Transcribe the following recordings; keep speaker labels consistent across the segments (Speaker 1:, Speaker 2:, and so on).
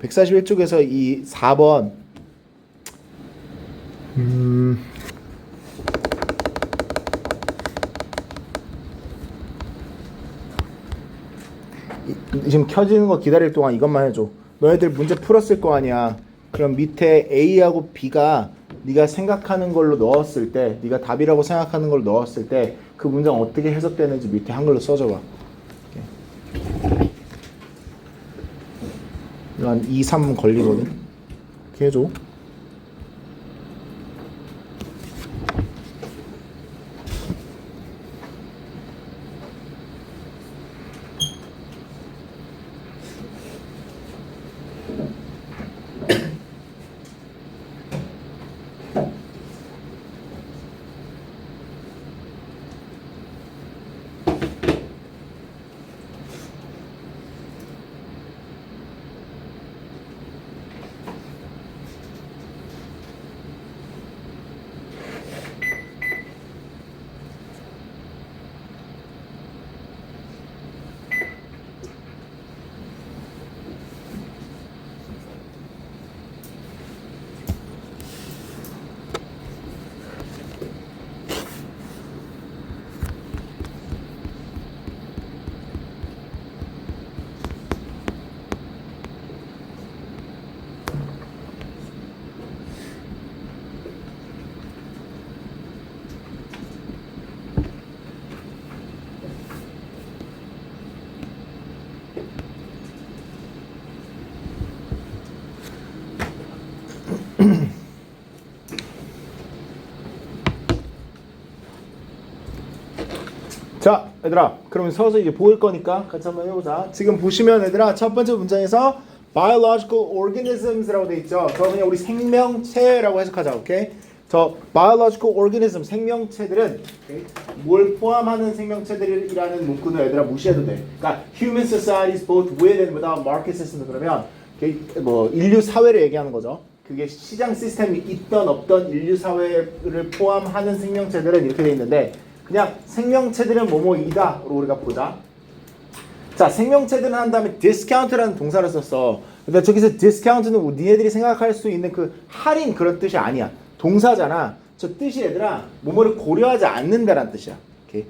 Speaker 1: 141쪽에서 이 4번 지금 켜지는 거 기다릴 동안 이것만 해줘. 너희들 문제 풀었을 거 아니야. 그럼 밑에 A하고 B가 네가 생각하는 걸로 넣었을 때, 네가 답이라고 생각하는 걸 넣었을 때 그 문장 어떻게 해석되는지 밑에 한글로 써줘봐. 이거 한 2, 3분 걸리거든. 이렇게 해줘. 자, 얘들아, 그러면 서서 이제 보일 거니까 같이 한번 해보자. 지금 보시면 얘들아, 첫 번째 문장에서 biological organisms라고 돼 있죠. 저 그냥 우리 생명체라고 해석하자, 오케이? 저 biological organism, 생명체들은 오케이? 뭘 포함하는 생명체들이라는 문구는 얘들아 무시해도 돼. 그러니까 human societies both with and without market system 그러면 오케이? 뭐 인류 사회를 얘기하는 거죠. 그게 시장 시스템이 있던 없던 인류 사회를 포함하는 생명체들은 이렇게 돼 있는데. 그냥 생명체들은 뭐뭐이다로 우리가 보자. 자, 생명체들은 한 다음에 discount라는 동사를 썼어. 근데 저기서 discount는 니네들이 생각할 수 있는 그 할인 그런 뜻이 아니야. 동사잖아. 저 뜻이 얘들아 뭐뭐를 고려하지 않는다라는 뜻이야. 오케이.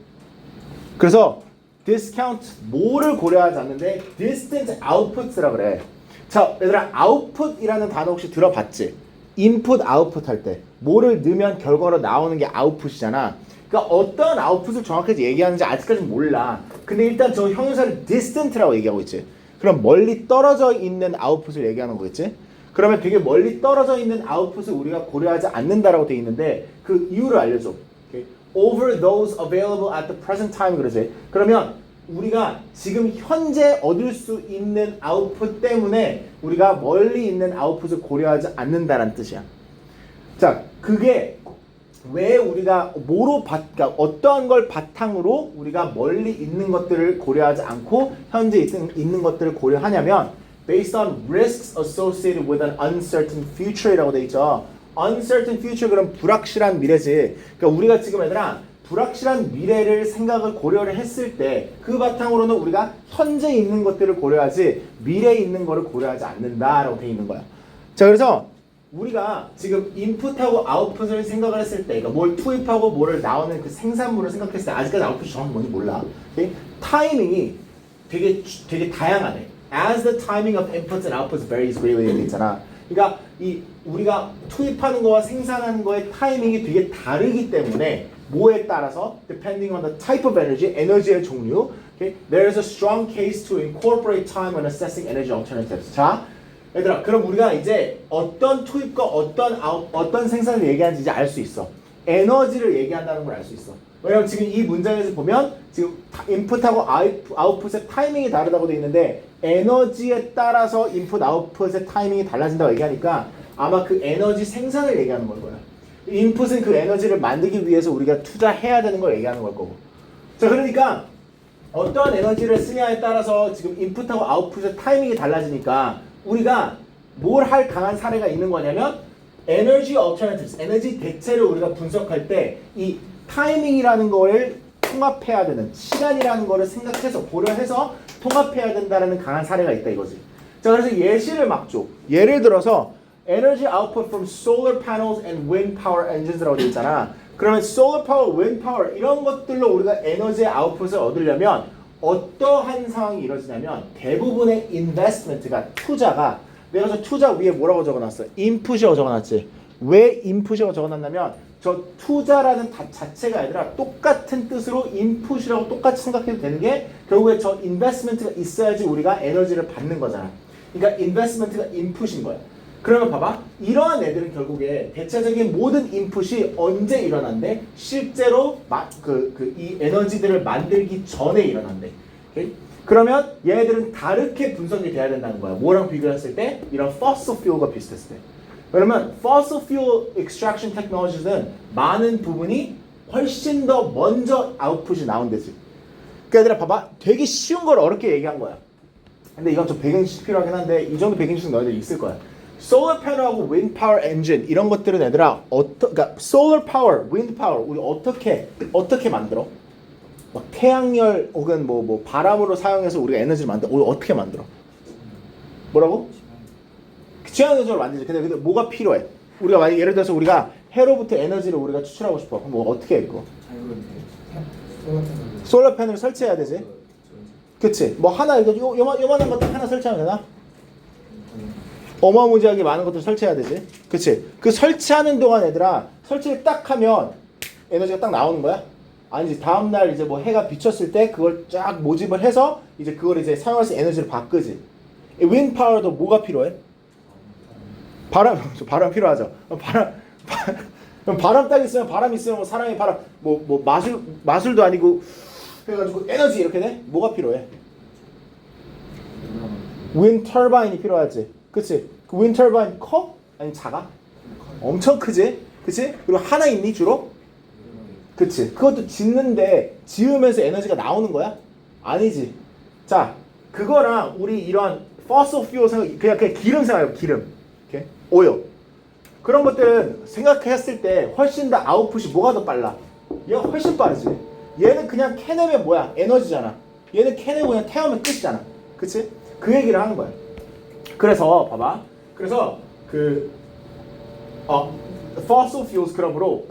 Speaker 1: 그래서 discount 뭐를 고려하지 않는데 distant outputs라고 그래. 자, 얘들아 output이라는 단어 혹시 들어봤지? input, output 할 때 뭐를 넣으면 결과로 나오는 게 output이잖아. 그러니까 어떤 아웃풋을 정확하게 얘기하는지 아직까지는 몰라. 근데 일단 저 형용사를 distant라고 얘기하고 있지. 그럼 멀리 떨어져 있는 아웃풋을 얘기하는 거겠지? 그러면 되게 멀리 떨어져 있는 아웃풋을 우리가 고려하지 않는다라고 돼 있는데 그 이유를 알려줘. Okay? Over those available at the present time 그러지. 그러면 우리가 지금 현재 얻을 수 있는 아웃풋 때문에 우리가 멀리 있는 아웃풋을 고려하지 않는다라는 뜻이야. 자, 그게 왜 우리가 그러니까 어떠한 걸 바탕으로 우리가 멀리 있는 것들을 고려하지 않고 현재 있는 것들을 고려하냐면 based on risks associated with an uncertain future이라고 돼 있죠. uncertain future 그럼 불확실한 미래지. 그러니까 우리가 지금 얘들아 불확실한 미래를 생각을 고려를 했을 때 그 바탕으로는 우리가 현재 있는 것들을 고려하지 미래에 있는 거를 고려하지 않는다라고 돼 있는 거야. 자, 그래서 우리가 지금 인풋하고 아웃풋을 생각을 했을 때, 그러니까 뭘 투입하고 뭐를 나오는 그 생산물을 생각했을 때 아직까지 아웃풋이 정확히 뭔지 몰라. 오케이? 타이밍이 되게 다양하네. As the timing of inputs and outputs varies greatly 있잖아. 그러니까 이 우리가 투입하는 거와 생산하는 거의 타이밍이 되게 다르기 때문에 뭐에 따라서 depending on the type of energy, 에너지의 종류, okay? There is a strong case to incorporate time when assessing energy alternatives. 자. 얘들아, 그럼 우리가 이제 어떤 투입과 어떤 생산을 얘기하는지 이제 알 수 있어. 에너지를 얘기한다는 걸 알 수 있어. 왜냐면 지금 이 문장에서 보면 지금 인풋하고 아웃풋의 타이밍이 다르다고 돼 있는데 에너지에 따라서 인풋, 아웃풋의 타이밍이 달라진다고 얘기하니까 아마 그 에너지 생산을 얘기하는 걸 거야. 인풋은 그 에너지를 만들기 위해서 우리가 투자해야 되는 걸 얘기하는 걸 거고. 자, 그러니까 어떤 에너지를 쓰냐에 따라서 지금 인풋하고 아웃풋의 타이밍이 달라지니까 우리가 뭘 할 강한 사례가 있는 거냐면 에너지 alternatives, 에너지 대체를 우리가 분석할 때 이 타이밍이라는 거를 통합해야 되는 시간이라는 거를 생각해서 고려해서 통합해야 된다는 강한 사례가 있다 이거지. 자, 그래서 예시를 막 줘. 예를 들어서 Energy output from solar panels and wind power engines라고 되어 있잖아. 그러면 solar power, wind power 이런 것들로 우리가 에너지의 아웃풋을 얻으려면 어떠한 상황이 이루어지냐면 대부분의 investment가 투자가 내가 저 투자 위에 뭐라고 적어놨어? input이라고 적어놨지. 왜 input이라고 적어놨냐면 저 투자라는 자체가 아니라 똑같은 뜻으로 input이라고 똑같이 생각해도 되는 게 결국에 저 investment가 있어야지 우리가 에너지를 받는 거잖아. 그러니까 investment가 input인 거야. 그러면 봐봐. 이러한 애들은 결국에 대체적인 모든 인풋이 언제 일어난대? 실제로 이 에너지들을 만들기 전에 일어난대. 오케이? 그러면 얘네들은 다르게 분석이 돼야 된다는 거야. 뭐랑 비교했을 때? 이런 fossil fuel과 비슷했을 때. 그러면 fossil fuel extraction technologies는 많은 부분이 훨씬 더 먼저 아웃풋이 나온대지. 그러니까 얘들아 봐봐. 되게 쉬운 걸 어렵게 얘기한 거야. 근데 이건 좀 배경지식 필요하긴 한데 이 정도 배경지식 너희들 있을 거야. 솔라 패널하고 윈드 파워 엔진 이런 것들은 얘들아 그러니까 솔라 파워, 윈드 파워 우리 어떻게 만들어? 막 태양열 혹은 뭐 바람으로 사용해서 우리가 에너지를 만들어. 우리 어떻게 만들어? 뭐라고? 지하에너지를 만들지. 근데 뭐가 필요해? 우리가 만약 예를 들어서 우리가 해로부터 에너지를 우리가 추출하고 싶어. 그럼 뭐 어떻게 해 이거? 솔라 패널을 설치해야 되지. 그치? 뭐 하나 이거 요만한 것들 하나 설치하면 되나? 어마무지하게 많은 것들 설치해야 되지. 그치? 그 설치하는 동안 얘들아 설치를 딱 하면 에너지가 딱 나오는 거야? 아니지. 다음날 이제 뭐 해가 비쳤을 때 그걸 쫙 모집을 해서 이제 그걸 이제 사용할 수 있는 에너지를 바꾸지. 윈드 파워도 뭐가 필요해? 바람 필요하죠. 바람 딱 있으면 바람 있으면 뭐 사람이 바람 뭐 마술도 아니고 해가지고 에너지 이렇게 돼? 뭐가 필요해? 윈드 터바인이 필요하지. 그치? 그 윈드 터바인 커? 아니면 작아? 엄청 크지? 그치? 그리고 하나 있니 주로? 그치? 그것도 짓는데 지으면서 에너지가 나오는 거야? 아니지. 자, 그거랑 우리 이런 fossil fuel 생각 그냥 기름 생각해요. 기름. 오케이? 오일. 그런 것들은 생각했을 때 훨씬 더 아웃풋이 뭐가 더 빨라? 얘가 훨씬 빠르지. 얘는 그냥 캐내면 뭐야? 에너지잖아. 얘는 캐내고 그냥 태우면 끝이잖아. 그치? 그 얘기를 하는 거야. 그래서 봐봐. 그래서 fossil fuels 그러므로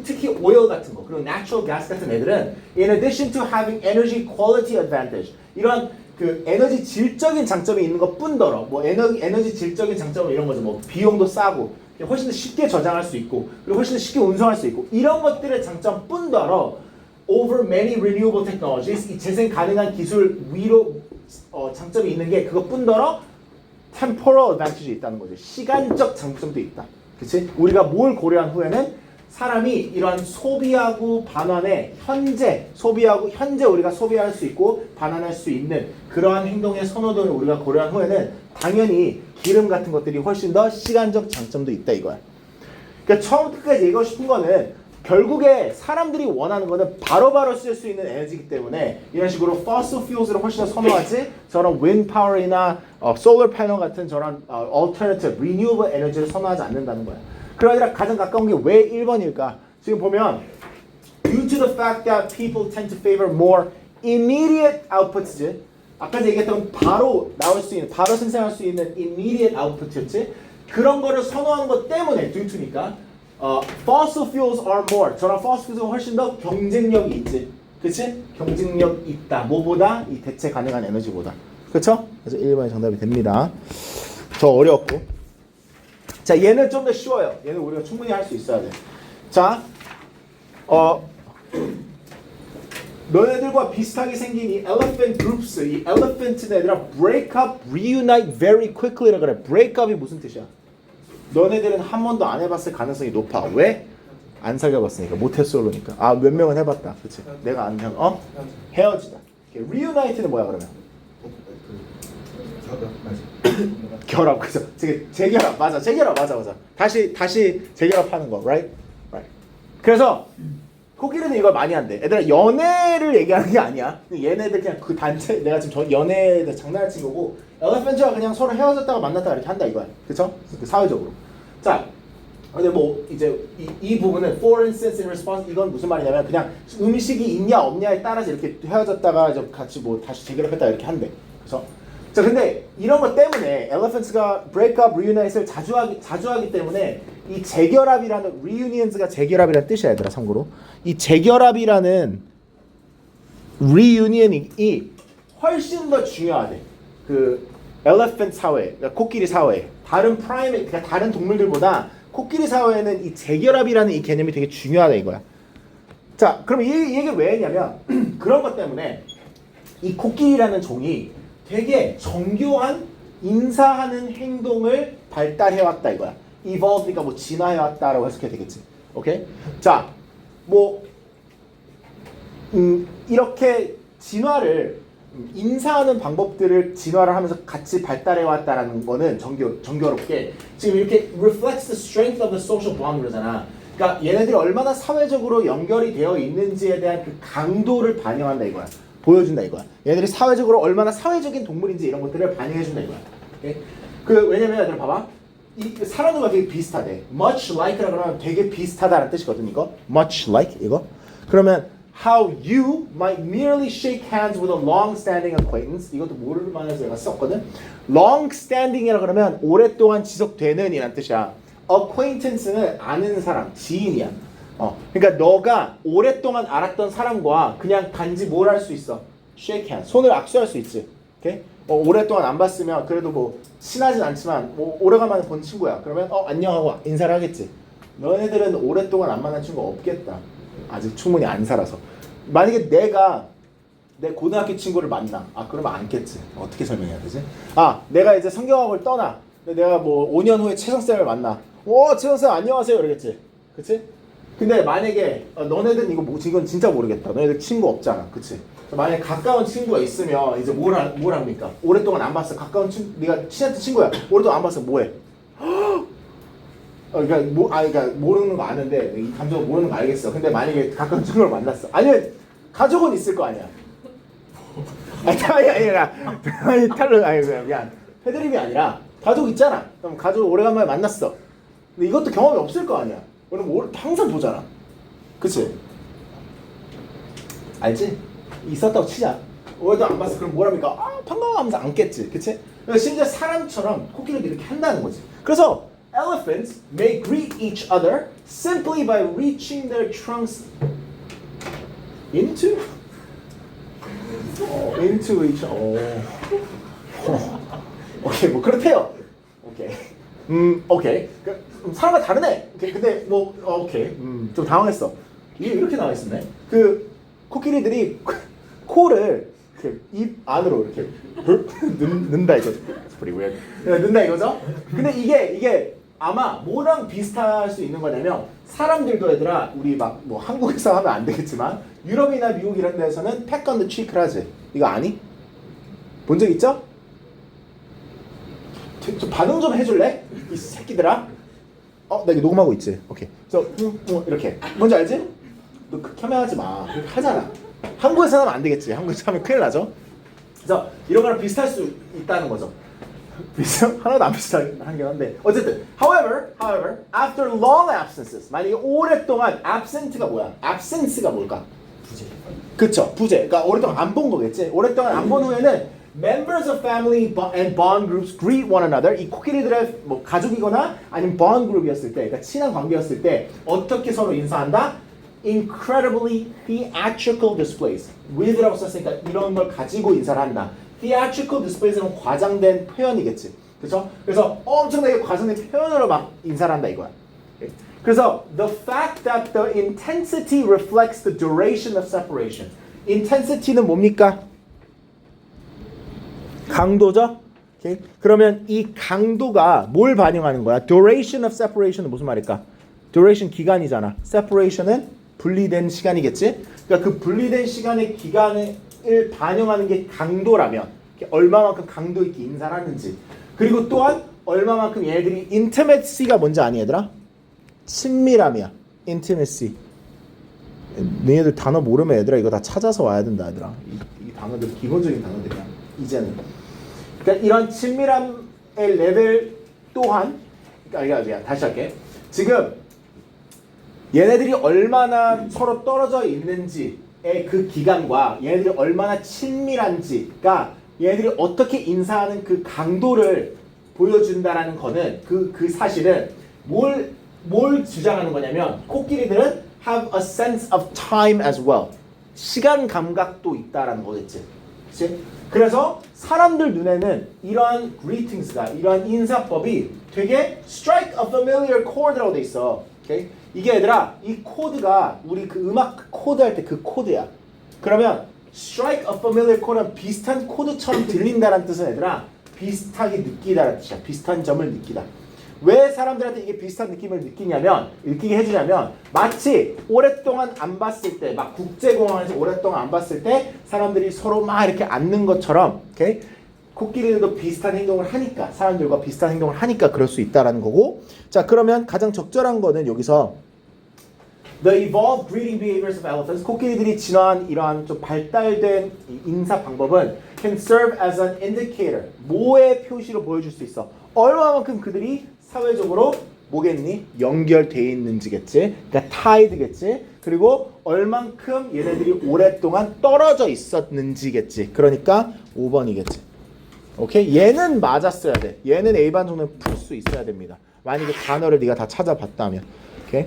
Speaker 1: 특히 oil 같은 거 그리고 natural gas 같은 애들은 in addition to having energy quality advantage 이런 그 에너지 질적인 장점이 있는 것 뿐더러 뭐 에너지 질적인 장점은 이런 거죠. 뭐 비용도 싸고 훨씬 더 쉽게 저장할 수 있고 그리고 훨씬 더 쉽게 운송할 수 있고 이런 것들의 장점 뿐더러 over many renewable technologies 이 재생 가능한 기술 위로 장점이 있는 게 그것뿐더러 temporal advantage가 있다는 거죠. 시간적 장점도 있다. 그치? 우리가 뭘 고려한 후에는 사람이 이러한 소비하고 반환에 현재 우리가 소비할 수 있고 반환할 수 있는 그러한 행동의 선호도를 우리가 고려한 후에는 당연히 기름 같은 것들이 훨씬 더 시간적 장점도 있다 이거야. 그러니까 처음부터 끝까지 얘기하고 싶은 거는 결국에 사람들이 원하는 거는 바로바로 쓸 수 있는 에너지이기 때문에 이런 식으로 fossil fuels를 훨씬 더 선호하지 저런 wind power이나 solar panel 같은 저런 alternative, renewable 에너지를 선호하지 않는다는 거야. 그러니까 가장 가까운 게 왜 1번일까? 지금 보면 due to the fact that people tend to favor more immediate outputs지. 아까 얘기했던 바로 나올 수 있는, 바로 생산할 수 있는 immediate output였지. 그런 거를 선호하는 것 때문에 due to니까 fossil fuels are more. 저런 fossil fuels은 훨씬 더 경쟁력이 있지. 그치? 경쟁력 있다. 뭐보다? 이 대체 가능한 에너지보다. 그쵸? 그래서 1번이 정답이 됩니다. 더 어렵고. 자, 얘는 좀 더 쉬워요. 얘는 우리가 충분히 할 수 있어야 돼. 자, 너네들과 비슷하게 생긴 이 elephant groups, 이 elephant는 얘들아 break up, reunite very quickly라 그래. break up이 무슨 뜻이야? 너네들은 한 번도 안 해봤을 가능성이 높아. 왜? 안 사귀어봤으니까. 모태솔로니까. 아, 몇 명은 해봤다. 그치? 내가 안 헤어지다. reunite는 뭐야 그러면? 결합. 그죠? 재결합. 맞아. 재결합. 맞아. 다시 재결합하는 거. Right? 그래서 코끼리는 이걸 많이 한대. 얘들아 연애를 얘기하는 게 아니야. 얘네들 그냥 그 단체 내가 지금 연애를 장난을 친 거고 엘리펀트가 그냥 서로 헤어졌다가 만났다가 이렇게 한다 이거야. 그쵸? 사회적으로. 자, 근데 뭐 이제 이 부분은 for instance in response 이건 무슨 말이냐면 그냥 음식이 있냐 없냐에 따라서 이렇게 헤어졌다가 이제 같이 뭐 다시 재결합했다 이렇게 한대. 그래서 자, 근데 이런 것 때문에 elephants가 break up, reunite을 자주 하기 때문에 이 재결합이라는 reunions가 재결합이라는 뜻이야, 얘들아. 참고로 이 재결합이라는 reunion이 훨씬 더 중요하대. 그 elephant 사회, 그러니까 코끼리 사회, 다른 프라이메, 그러니까 다른 동물들보다 코끼리 사회에는 이 재결합이라는 이 개념이 되게 중요하다 이거야. 자, 그럼 이 얘기를 왜 했냐면 그런 것 때문에 이 코끼리라는 종이 되게 정교한 인사하는 행동을 발달해왔다 이거야. evolve니까 뭐 진화해왔다라고 해석해야 되겠지. 오케이? 자, 뭐 이렇게 진화를 인사하는 방법들을 진화를 하면서 같이 발달해왔다라는 거는 정교롭게 지금 이렇게 reflects the strength of the social bond 그러잖아. 그러니까 얘네들이 얼마나 사회적으로 연결이 되어 있는지에 대한 그 강도를 반영한다 이거야. 보여준다 이거야. 얘네들이 사회적으로 얼마나 사회적인 동물인지 이런 것들을 반영해준다 이거야. 오케이? 왜냐면 얘들 봐봐. 이 사람들과 되게 비슷하대. much like라 그러면 되게 비슷하다는 뜻이거든 이거. much like 이거. 그러면 how you might merely shake hands with a long-standing acquaintance. 이것도 모를 만해서 내가 썼거든. long-standing이라 그러면 오랫동안 지속되는 이란 뜻이야. acquaintance는 아는 사람, 지인이야. 그러니까 너가 오랫동안 알았던 사람과 그냥 단지 뭘 할 수 있어? shake hands. 손을 악수할 수 있지. 오케이? 오랫동안 안 봤으면 그래도 뭐 친하진 않지만 뭐 오래간만에 본 친구야. 그러면 안녕하고 인사를 하겠지. 너네들은 오랫동안 안 만난 친구가 없겠다. 아직 충분히 안 살아서. 만약에 내가 내 고등학교 친구를 만나. 그러면 안겠지. 어떻게 설명해야 되지? 내가 이제 성경학을 떠나. 내가 뭐 5년 후에 최성쌤을 만나. 최성쌤 안녕하세요 이러겠지. 그치? 근데 만약에 너네들은 이건 진짜 모르겠다. 너네들 친구 없잖아. 그치? 만약에 가까운 친구가 있으면 이제 뭘 합니까? 오랫동안 안 봤어. 가까운 친구, 네가 친했던 친구야. 오랫동안 안 봤어. 뭐해? 그러니까 모르는 거 아는데 이 감정을 모르는 거 알겠어. 근데 만약에 가까운 친구를 만났어. 아니면 가족은 있을 거 아니야. 미안. 패드립이 아니라 가족 있잖아. 그럼 가족 오래간만에 만났어. 근데 이것도 경험이 없을 거 아니야. 그럼 항상 보잖아. 그치? 알지? 있었다고 치자. 오래도 안 봤어. 그럼 뭐랍니까? 반가워 하면서 안겠지. 그치? 심지어 사람처럼 코끼리도 이렇게 한다는 거지. 그래서 elephants may greet each other simply by reaching their trunks into each 오케이, 뭐 그렇대요. 오케이. 오케이. 사람과 다르네. 오케이. 근데 뭐 오케이. 좀 당황했어. 이게 이렇게 나와 있었네. 그 코끼리들이 코를 이렇게 입 안으로 이렇게 넣는다 이거죠. pretty weird. 넣는다 이거죠. 근데 이게 아마 뭐랑 비슷할 수 있는 거냐면 사람들도 얘들아 우리 막 뭐 한국에서 하면 안 되겠지만 유럽이나 미국 이런 데서는 peck on the cheek를 하지. 이거 아니? 본 적 있죠? 좀 반응 좀 해줄래? 이 새끼들아. 나 이거 녹음하고 있지. 오케이. 이렇게. 뭔지 알지? 너 혐오하지 마. 그렇게 하잖아. 한국에서 하면 안 되겠지. 한국에서 하면 큰일 나죠. 그래서 이런 거랑 비슷할 수 있다는 거죠. 하나도 안 비슷하긴 한데 어쨌든 however after long absences 만약에 오랫동안 absent가 뭐야? absence가 뭘까? 부재. 그쵸, 부재. 그러니까 오랫동안 안 본 거겠지. 오랫동안 안 본 후에는 members of family and bond groups greet one another. 이 코끼리들의 뭐 가족이거나 아니면 bond group이었을 때, 그러니까 친한 관계였을 때 어떻게 서로 인사한다? incredibly theatrical displays. with라고 썼으니까 이런 걸 가지고 인사를 한다. theatrical displays는 과장된 표현이겠지. 그렇죠? 그래서 엄청나게 과장된 표현으로 막 인사를 한다 이거야. 그래서 the fact that the intensity reflects the duration of separation. intensity는 뭡니까? 강도죠? 오케이? 그러면 이 강도가 뭘 반영하는 거야? duration of separation은 무슨 말일까? duration 기간이잖아. separation은 분리된 시간이겠지? 그러니까 그 분리된 시간의 기간을 반영하는 게 강도라면 얼마만큼 강도 있게 인사를 하는지 그리고 또한 얼마만큼 얘네들이 intimacy가 뭔지 아니 얘들아? 친밀함이야. intimacy. 너희들 단어 모르면 얘들아 이거 다 찾아서 와야 된다 얘들아. 이 단어들 기본적인 단어들이야. 이제는. 그러니까 이런 친밀함의 레벨 또한 그러니까 다시 할게. 지금 얘네들이 얼마나 서로 떨어져 있는지의 그 기간과 얘네들이 얼마나 친밀한지가 얘네들이 어떻게 인사하는 그 강도를 보여준다라는 거는 그 사실은 뭘 주장하는 거냐면 코끼리들은 have a sense of time as well. 시간 감각도 있다라는 거겠지. 그치? 그래서 사람들 눈에는 이런 greetings가 이런 인사법이 되게 strike a familiar chord라고 돼 있어. 오케이? 이게 얘들아 이 코드가 우리 그 음악 코드 할 때 그 코드야. 그러면 strike a familiar chord은 비슷한 코드처럼 들린다는 뜻은 얘들아 비슷하게 느끼다라는 뜻이야. 비슷한 점을 느끼다. 왜 사람들한테 이게 비슷한 느낌을 느끼게 해주냐면 마치 오랫동안 안 봤을 때 막 국제공항에서 오랫동안 안 봤을 때 사람들이 서로 막 이렇게 앉는 것처럼 오케이? 코끼리들도 비슷한 행동을 하니까 사람들과 비슷한 행동을 하니까 그럴 수 있다라는 거고 자 그러면 가장 적절한 거는 여기서 The evolved greeting behaviors of elephants 코끼리들이 진화한 이러한 좀 발달된 인사 방법은 can serve as an indicator 뭐의 표시로 보여줄 수 있어 얼마만큼 그들이 사회적으로 뭐겠니? 연결돼 있는지겠지. 그러니까 tied겠지. 그리고 얼만큼 얘네들이 오랫동안 떨어져 있었는지겠지. 그러니까 5번이겠지. 오케이? 얘는 맞았어야 돼. 얘는 A반 정도는 풀 수 있어야 됩니다. 만약에 단어를 네가 다 찾아봤다면. 오케이?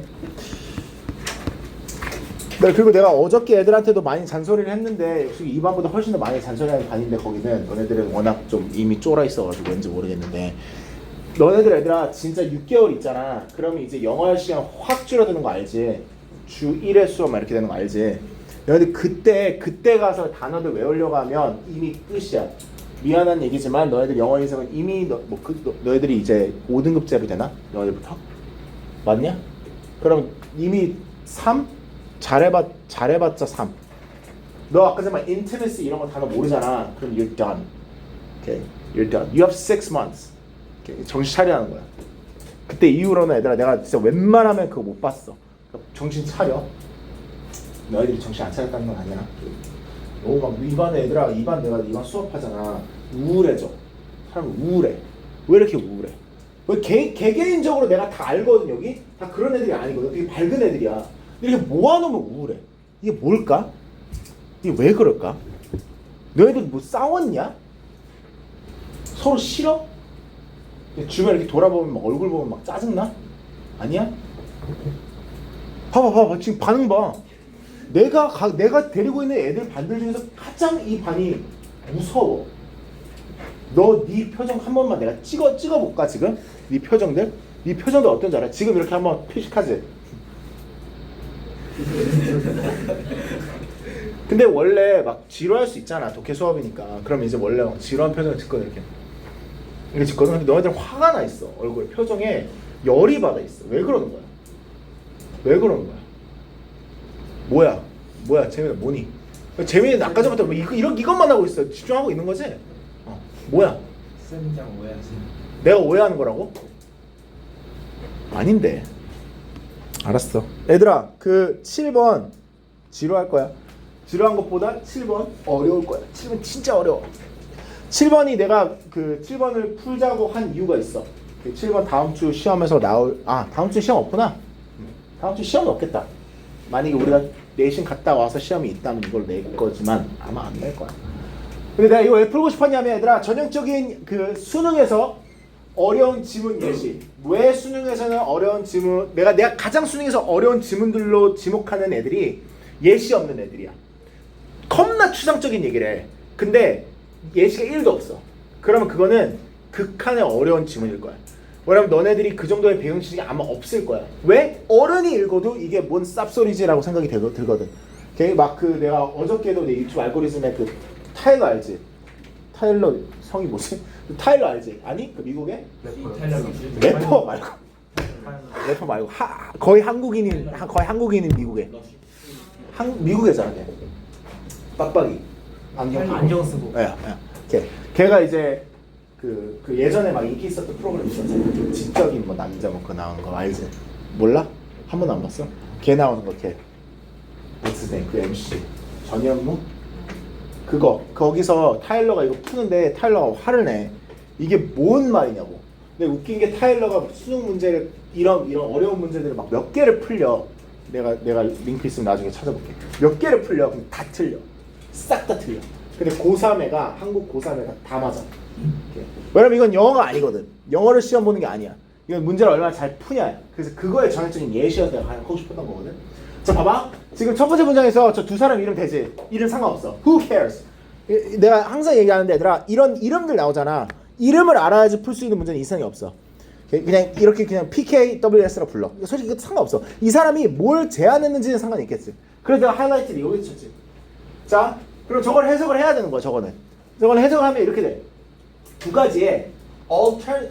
Speaker 1: 네, 그리고 내가 어저께 애들한테도 많이 잔소리를 했는데 솔직히 2반보다 훨씬 더 많이 잔소리하는 반인데 거기는 너네들은 워낙 좀 이미 쫄아 있어가지고 왠지 모르겠는데 너네들 애들아 진짜 6개월 있잖아. 그러면 이제 영어 할 시간 확 줄어드는 거 알지? 주 1회 수업 막 이렇게 되는 거 알지? 너희들 그때 가서 단어들 외우려고 하면 이미 끝이야. 미안한 얘기지만 너희들 영어 인생은 이미 너희들이 이제 5등급제로 되나? 너희들부터? 맞냐? 그럼 이미 3? 잘해봤자 3. 너 아까 전에 intimacy 이런 거 단어 모르잖아. 그럼 you're done. Okay, you're done. You have 6 months. 정신 차리라는 거야. 그때 이후로는 얘들아 내가 진짜 웬만하면 그거 못 봤어. 정신 차려. 너희들이 정신 안 차렸다는 건 아니야. 너무 막 이반에 얘들아 이반 수업하잖아. 우울해져. 사람 우울해. 왜 이렇게 우울해? 왜 개개인적으로 내가 다 알거든 여기? 다 그런 애들이 아니거든. 되게 밝은 애들이야. 이렇게 모아놓으면 우울해. 이게 뭘까? 이게 왜 그럴까? 너희들 뭐 싸웠냐? 서로 싫어? 주변 이렇게 돌아보면 막 얼굴 보면 막 짜증나? 아니야? 봐봐 지금 반응 봐. 내가 데리고 있는 애들 반들 중에서 가장 이 반이 무서워. 너 네 표정 한 번만 내가 찍어볼까 지금? 네 표정들? 네 표정들 어떤지 알아? 지금 이렇게 한번 표식하지? 근데 원래 막 지루할 수 있잖아. 독해 수업이니까. 그럼 이제 원래 막 지루한 표정을 짓거든 이렇게 짓거든. 근데 너희들 화가 나 있어. 얼굴 표정에 열이 받아 있어. 왜 그러는 거야? 왜 그러는 거야? 뭐야 재민아 뭐니? 재민이 아까 전부터 뭐 이것만 하고 있어. 집중하고 있는 거지? 뭐야?
Speaker 2: 쌤장 오해하시네.
Speaker 1: 내가 오해하는 거라고? 아닌데. 알았어. 얘들아 그 7번 지루할 거야. 지루한 것보다 7번 어려울 거야. 7번 진짜 어려워. 7번이 내가 그 7번을 풀자고 한 이유가 있어. 그 7번 다음 주 시험에서 다음 주 시험 없구나. 다음 주 시험은 없겠다. 만약에 우리가 내신 갔다 와서 시험이 있다면 이걸 낼 거지만 아마 안 낼 거야. 근데 내가 이거 왜 풀고 싶었냐면 얘들아 전형적인 그 수능에서 어려운 지문 예시. 왜 수능에서는 어려운 지문 내가 가장 수능에서 어려운 지문들로 지목하는 애들이 예시 없는 애들이야. 겁나 추상적인 얘기를 해. 근데 예시가 1도 없어. 그러면 그거는 극한의 어려운 지문일 거야. 왜냐면 너네들이 그 정도의 배경 지식이 아마 없을 거야. 왜? 어른이 읽어도 이게 뭔 쌉소리지라고 생각이 들거든. 막 그 내가 어저께도 내 유튜브 알고리즘에 그 타일러 알지? 타일러 성이 뭐지? 타일러 알지? 아니? 그 미국의? 래퍼 말고 래퍼 말고 거의 한국인인 미국에 미국에잖아. 걔 빡빡이
Speaker 2: 안경 쓰고.
Speaker 1: 걔가 이제 그 예전에 막 인기 있었던 프로그램 있었잖아. 지적인 뭐 남자 뭐 그거 나오는 거 알지? 몰라? 한 번도 안 봤어? 걔 나오는 거 걔. 그 MC 전현무? 그거 거기서 타일러가 이거 푸는데 타일러가 화를 내. 이게 뭔 말이냐고. 근데 웃긴 게 타일러가 수능 문제를 이런 어려운 문제들을 막 몇 개를 풀려. 내가 링크 있으면 나중에 찾아볼게. 몇 개를 풀려. 그럼 다 틀려. 싹 다 틀려. 근데 고3애가 한국 고3애가 다 맞아. 왜냐면 이건 영어가 아니거든. 영어를 시험 보는 게 아니야. 이건 문제를 얼마나 잘 푸냐야. 그래서 그거에 전형적인 예시여서 내가 하고 싶었던 거거든. 자, 봐봐. 지금 첫 번째 문장에서 저 두 사람 이름 되지? 이름 상관없어. Who cares? 내가 항상 얘기하는데 얘들아, 이런 이름들 나오잖아. 이름을 알아야지 풀 수 있는 문제는 이상이 없어. 그냥 이렇게 그냥 PKWS라 불러. 솔직히 이것도 상관없어. 이 사람이 뭘 제안했는지는 상관이 있겠지. 그래서 내가 하이라이트를 여기 쳤지. 자, 그럼 저걸 해석을 해야 되는 거야. 저거는 해석을 하면 이렇게 돼. 두 가지의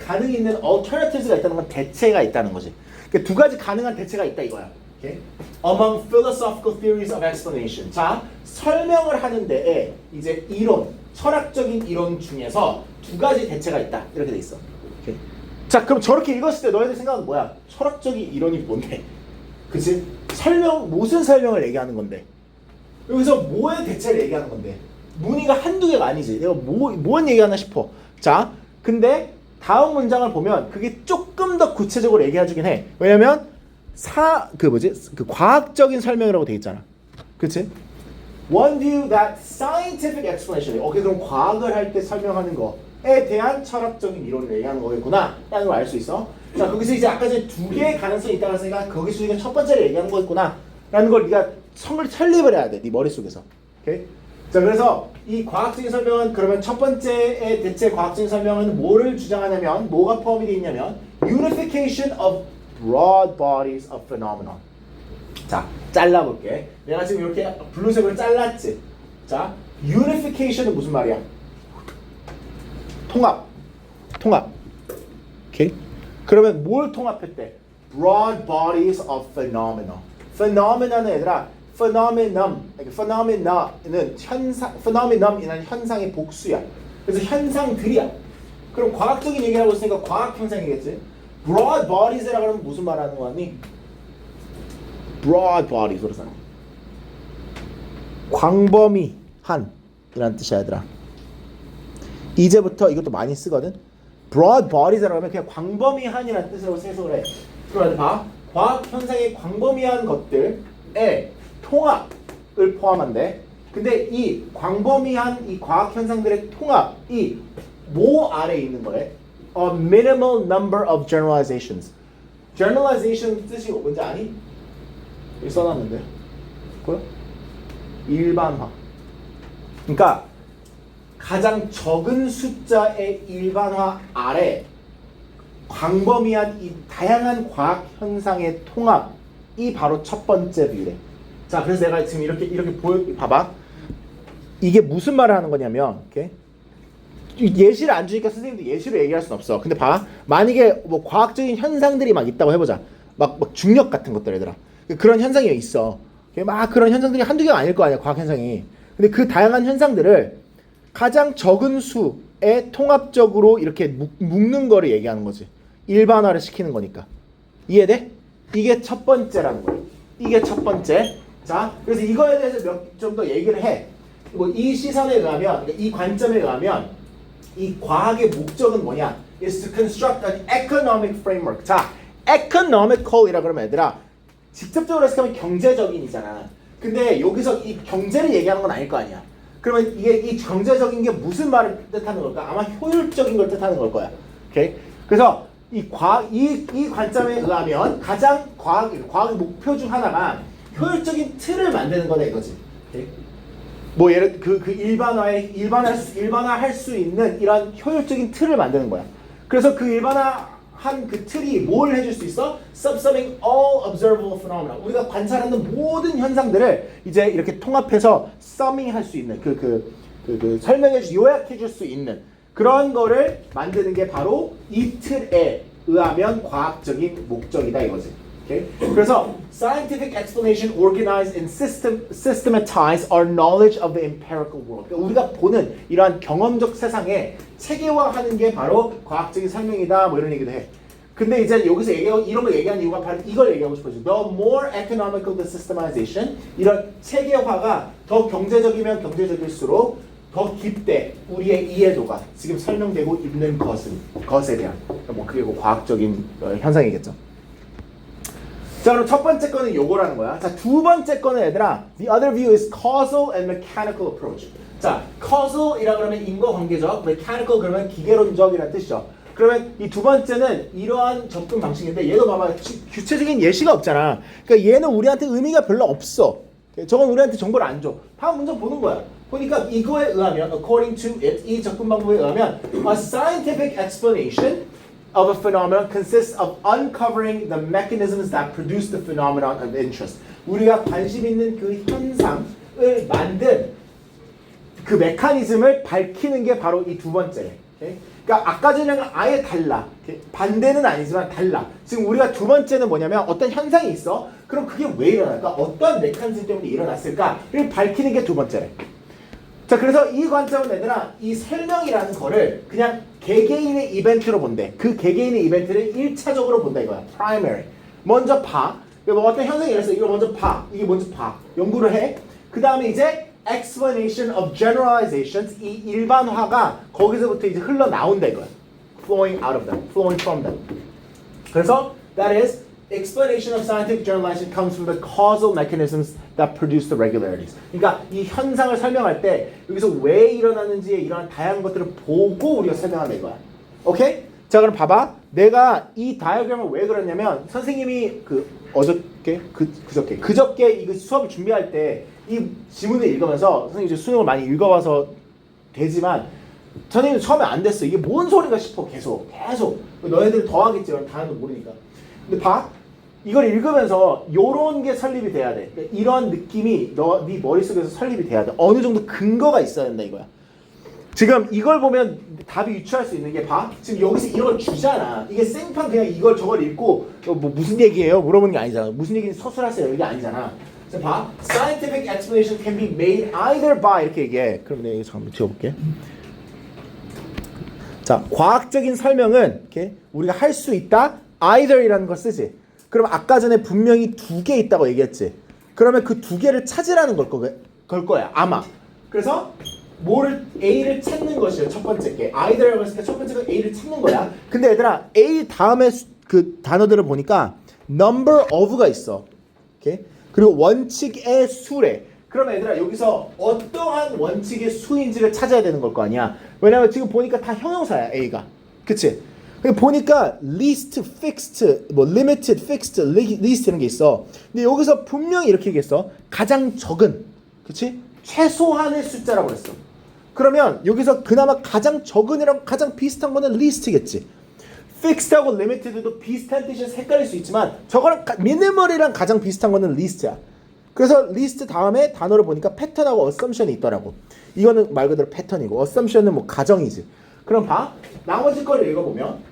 Speaker 1: 가능이 있는 alternatives가 있다는 건 대체가 있다는 거지. 그러니까 두 가지 가능한 대체가 있다 이거야. Okay? Among philosophical theories of explanation. 자, 설명을 하는 데에 이제 이론, 철학적인 이론 중에서 두 가지 대체가 있다. 이렇게 돼 있어. Okay? 자, 그럼 저렇게 읽었을 때 너희들 생각은 뭐야? 철학적인 이론이 뭔데? 그치? 무슨 설명을 얘기하는 건데? 여기서 뭐의 대체를 얘기하는 건데? 문의가 한두 개가 아니지. 내가 뭔 얘기하나 싶어. 자, 근데 다음 문장을 보면 그게 조금 더 구체적으로 얘기해주긴 해. 왜냐면 그 과학적인 설명이라고 돼 있잖아. 그치? One view that scientific explanation. 오케이, 그럼 과학을 할 때 설명하는 거에 대한 철학적인 이론을 얘기하는 거겠구나 라는 걸 알 수 있어. 자, 거기서 이제 아까 전에 두 개의 가능성이 있다고 했으니까 거기서 이게 첫 번째를 얘기하는 거겠구나 라는 걸 네가 설립을 해야 돼. 네 머릿속에서. 오케이? 자, 그래서 이 과학적인 설명은 그러면 첫 번째의 대체 과학적인 설명은 뭐를 주장하냐면 뭐가 포함이 되어 있냐면 unification of broad bodies of phenomenon. 자, 잘라볼게. 내가 지금 이렇게 블루색으로 잘랐지. 자, unification은 무슨 말이야? 통합. 오케이? 그러면 뭘 통합했대? broad bodies of phenomena. phenomena는 얘들아 phenomena는 phenomenon이라는 현상의 복수야. 그래서 현상들이야. 그럼 과학적인 얘기하고 있으니까 과학 현상이겠지. broad bodies라고 하면 무슨 말하는 거 같니? broad bodies 그래서 광범위한 이란 뜻이야 얘들아. 이제부터 이것도 많이 쓰거든. broad bodies라고 하면 그냥 광범위한이라는 뜻으로 해석을 해. 그러면 봐. 과학 현상의 광범위한 것들에 통합을 포함한데, 근데 이 광범위한 이 과학 현상들의 통합이 뭐 아래에 있는 거래? A minimal number of generalizations. generalization 뜻이 뭔지 아니? 여기 써놨는데. 보여? 일반화. 그러니까 가장 적은 숫자의 일반화 아래 광범위한 이 다양한 과학 현상의 통합이 바로 첫 번째 비례. 자, 그래서 내가 지금 이렇게 봐봐. 이게 무슨 말을 하는 거냐면, 오케이? 예시를 안 주니까 선생님도 예시로 얘기할 수는 없어. 근데 봐, 만약에 뭐 과학적인 현상들이 막 있다고 해보자. 막 중력 같은 것들 얘들아. 그런 현상이 있어. 막 그런 현상들이 한두 개가 아닐 거 아니야, 과학 현상이. 근데 그 다양한 현상들을 가장 적은 수의 통합적으로 이렇게 묶는 거를 얘기하는 거지. 일반화를 시키는 거니까. 이해돼? 이게 첫 번째라는 거예요. 이게 첫 번째. 자, 그래서 이거에 대해서 좀 더 얘기를 해. 뭐 이 시선에 의하면, 이 관점에 의하면 이 과학의 목적은 뭐냐? is to construct an economic framework. 자, economical이라 그러면 얘들아 직접적으로 해석하면 경제적인이잖아. 근데 여기서 이 경제를 얘기하는 건 아닐 거 아니야. 그러면 이게 이 경제적인 게 무슨 말을 뜻하는 걸까? 아마 효율적인 걸 뜻하는 걸 거야. 오케이? 그래서 이 관점에 의하면 가장 과학의 목표 중 하나가 효율적인 틀을 만드는 거다 이거지. 오케이? 뭐 예를 일반화할 수 있는 이런 효율적인 틀을 만드는 거야. 그래서 그 일반화한 그 틀이 뭘 해줄 수 있어? Subsuming all observable phenomena. 우리가 관찰하는 모든 현상들을 이제 이렇게 통합해서 summing할 수 있는 요약해줄 수 있는 그런 거를 만드는 게 바로 이 틀에 의하면 과학적인 목적이다 이거지. Okay? 그래서 scientific explanation organize and systematize our knowledge of the empirical world. 그러니까 우리가 보는 이러한 경험적 세상에 체계화하는 게 바로 과학적인 설명이다. 뭐 이런 얘기도 해. 근데 이제 여기서 이런 걸 얘기하는 이유가 바로 이걸 얘기하고 싶어요. The more economical the systemization, 이런 체계화가 더 경제적이면 경제적일수록 더 깊대 우리의 이해도가 지금 설명되고 있는 것에 대한 뭐 그리고 과학적인 현상이겠죠. 자, 그럼 첫 번째 거는 요거라는 거야. 자, 두 번째 거는 얘들아, the other view is causal and mechanical approach. 자, causal이라 그러면 인과관계적, mechanical 그러면 기계론적이라는 뜻이죠. 그러면 이 두 번째는 이러한 접근 방식인데 얘도 봐봐, 구체적인 예시가 없잖아. 그러니까 얘는 우리한테 의미가 별로 없어. 저건 우리한테 정보를 안 줘. 다음 문제 보는 거야. 보니까 이거에 의하면, according to it, 이 접근 방법에 의하면, a scientific explanation of a phenomenon consists of uncovering the mechanisms that produce the phenomenon of interest. 우리가 관심 있는 그 현상을 만든 그 메커니즘을 밝히는 게 바로 이 두 번째. 오케이? 그러니까 아까 전이랑 아예 달라. 오케이? 반대는 아니지만 달라. 지금 우리가 두 번째는 뭐냐면 어떤 현상이 있어. 그럼 그게 왜 일어날까? 어떤 메커니즘 때문에 일어났을까를 밝히는 게 두 번째래. 자, 그래서 이 관점은 얘들아, 이 설명이라는 거를 그냥 개개인의 이벤트로 본대. 그 개개인의 이벤트를 1차적으로 본다 이거야. primary. 먼저 봐. 뭐 어떤 현상이 일어났어. 이거 먼저 봐. 이게 먼저 봐. 연구를 해. 그 다음에 이제 explanation of generalizations. 이 일반화가 거기서부터 이제 흘러나온다 이거야. flowing out of them. flowing from them. 그래서 that is explanation of scientific generalization comes from the causal mechanisms that produce the regularities. 그러니까 이 현상을 설명할 때 여기서 왜 일어나는지의 이러한 다양한 것들을 보고 우리가 설명한다 이거야. 오케이? 자, 그럼 봐봐. 내가 이 다이어그램을 왜 그렸냐면 선생님이 그저께 이거 수업을 준비할 때 이 지문을 읽으면서 선생님 이제 수능을 많이 읽어와서 되지만 선생님 처음에 안 됐어. 이게 뭔 소리가 싶어. 계속 너희들 더 하겠지. 다른 거 모르니까. 근데 봐. 이걸 읽으면서 요런 게 설립이 돼야 돼. 그러니까 이런 느낌이 네 머릿속에서 설립이 돼야 돼. 어느 정도 근거가 있어야 된다 이거야. 지금 이걸 보면 답이 유추할 수 있는 게 봐. 지금 여기서 이런 걸 주잖아. 이게 생판 그냥 이걸 저걸 읽고 뭐 무슨 얘기예요? 물어보는 게 아니잖아. 무슨 얘기인지 서술하세요. 이게 아니잖아. 자, 봐. Scientific explanation can be made either by 이렇게 얘기해. 그럼 내가 이거 잠깐만 지워볼게. 자, 과학적인 설명은 이렇게 우리가 할 수 있다. either이라는 걸 쓰지. 그럼 아까 전에 분명히 두 개 있다고 얘기했지. 그러면 그 두 개를 찾으라는 걸 거야. 아마. 그래서 A를 찾는 것이에요. 첫 번째 게. either라고 했으니까 첫 번째가 A를 찾는 거야. 근데 얘들아, A 다음에 그 단어들을 보니까 number of가 있어. 오케이? 그리고 원칙의 수래. 그러면 얘들아 여기서 어떠한 원칙의 수인지를 찾아야 되는 걸 거 아니야. 왜냐면 지금 보니까 다 형용사야. A가. 그치? 보니까 least, fixed, 뭐 limited, fixed, least 이런 게 있어. 근데 여기서 분명히 이렇게 얘기했어. 가장 적은, 그치? 최소한의 숫자라고 했어. 그러면 여기서 그나마 가장 적은이랑 가장 비슷한 거는 least겠지. fixed하고 limited도 비슷한 뜻이 헷갈릴 수 있지만 저거랑 minimal이랑 가장 비슷한 거는 least야. 그래서 least 다음에 단어를 보니까 패턴하고 assumption이 있더라고. 이거는 말 그대로 패턴이고 assumption은 뭐 가정이지. 그럼 봐. 나머지 거를 읽어보면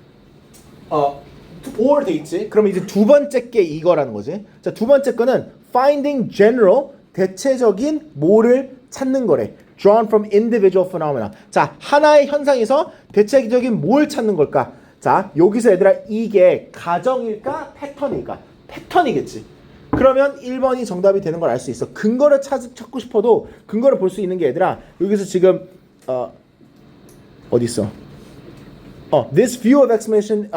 Speaker 1: or 돼 있지. 그럼 이제 두 번째 게 이거라는 거지. 자, 두 번째 거는 finding general, 대체적인 뭐를 찾는 거래. drawn from individual phenomena. 자, 하나의 현상에서 대체적인 뭘 찾는 걸까? 자, 여기서 얘들아 이게 가정일까? 패턴일까? 패턴이겠지. 그러면 1번이 정답이 되는 걸 알 수 있어. 근거를 찾고 싶어도 근거를 볼 수 있는 게 얘들아 여기서 지금 어디 있어? This view of explanation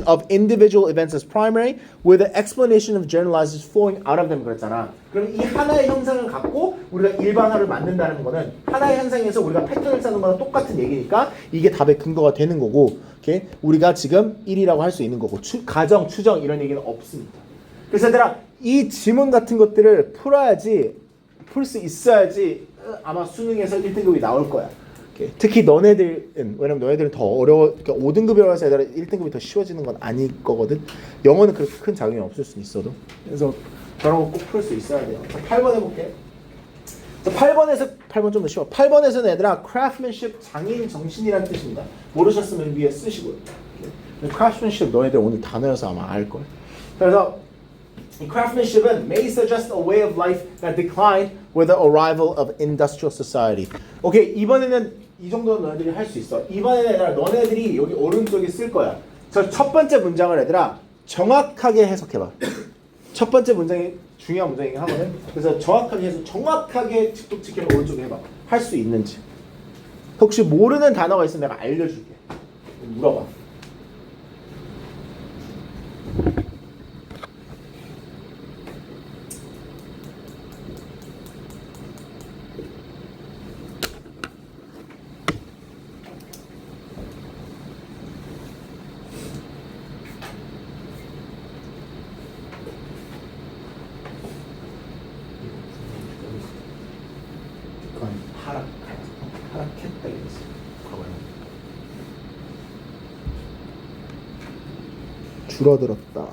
Speaker 1: of individual events as primary with the explanation of generalizers flowing out of them 그랬잖아. 그럼 이 하나의 현상을 갖고 우리가 일반화를 만든다는 거는 하나의 현상에서 우리가 패턴을 찾는 거랑 똑같은 얘기니까 이게 답의 근거가 되는 거고, 오케이? 우리가 지금 1이라고 할 수 있는 거고 가정, 추정 이런 얘기는 없습니다. 그래서 얘들아 이 지문 같은 것들을 풀 수 있어야지 아마 수능에서 1등급이 나올 거야. 특히 너네들은, 왜냐면 너네들은 더 어려워, 그러니까 5등급이라고 해서 얘들아 1등급이 더 쉬워지는 건 아닐 거거든. 영어는 그렇게 큰 작용이 없을 수는 있어도. 그래서 저런 거 꼭 풀 수 있어야 돼요. 자, 8번 해볼게. 자, 8번 좀 더 쉬워. 8번에서는 얘들아 craftsmanship, 장인 정신이라는 뜻입니다. 모르셨으면 위에 쓰시고요. craftsmanship 너네들 오늘 단어여서 아마 알걸. 그래서 craftsmanship은 may suggest a way of life that declined with the arrival of industrial society. 오케이, 이번에는 이 정도는 너네들이 할 수 있어. 이번에는 얘들아 너네들이 여기 오른쪽에 쓸 거야. 저 첫 번째 문장을 얘들아 정확하게 해석해봐. 첫 번째 문장이 중요한 문장이긴 하거든. 그래서 정확하게 해서 정확하게 직독직해를 오른쪽에 해봐. 할 수 있는지. 혹시 모르는 단어가 있으면 내가 알려줄게. 물어봐. 줄어들었다.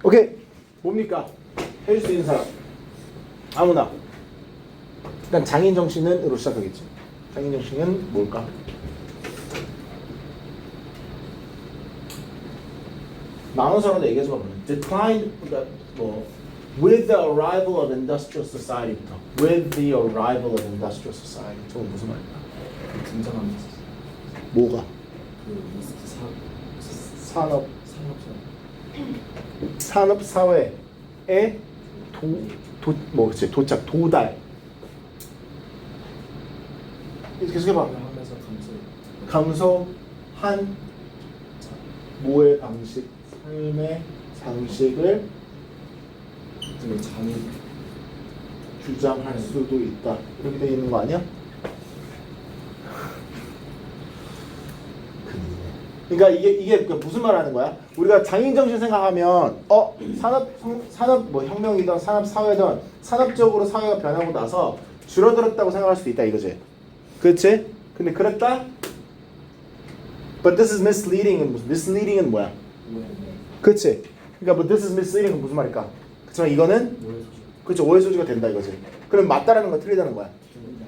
Speaker 1: 오케이. 뭡니까? 해줄 수 있는 사람. 아무나. 일단 장인 정신은으로 시작하겠지. 장인 정신은 뭘까? 많은 사람들 얘기해서 보면 decline 뭐 with the arrival of industrial society부터 with the arrival of industrial society. 저건 무슨 말일까?
Speaker 2: 등장하면서
Speaker 1: 뭐가?
Speaker 2: 그 리스트
Speaker 1: 산업
Speaker 2: 산업처럼
Speaker 1: 산업 사회의 도착 도달. 계속 해봐.
Speaker 2: 하면서
Speaker 1: 감소한 뭐의 방식, 삶의 방식을
Speaker 2: 그 잠이
Speaker 1: 주장할 수도 있다. 이렇게 되어 있는 거 아니야? 그러니까 이게 무슨 말 하는 거야? 우리가 장인 정신 생각하면 산업 뭐 혁명이든 산업 사회든 산업적으로 사회가 변하고 나서 줄어들었다고 생각할 수도 있다 이거지. 그렇지? 근데 그랬다? But this is misleading. misleading은 뭐야? 그렇지? 그러니까 but this is misleading은 무슨 말일까? 그렇지만 이거는 그렇죠, 오해 소지가 된다 이거지. 그럼 맞다라는 건 틀리다는 거야.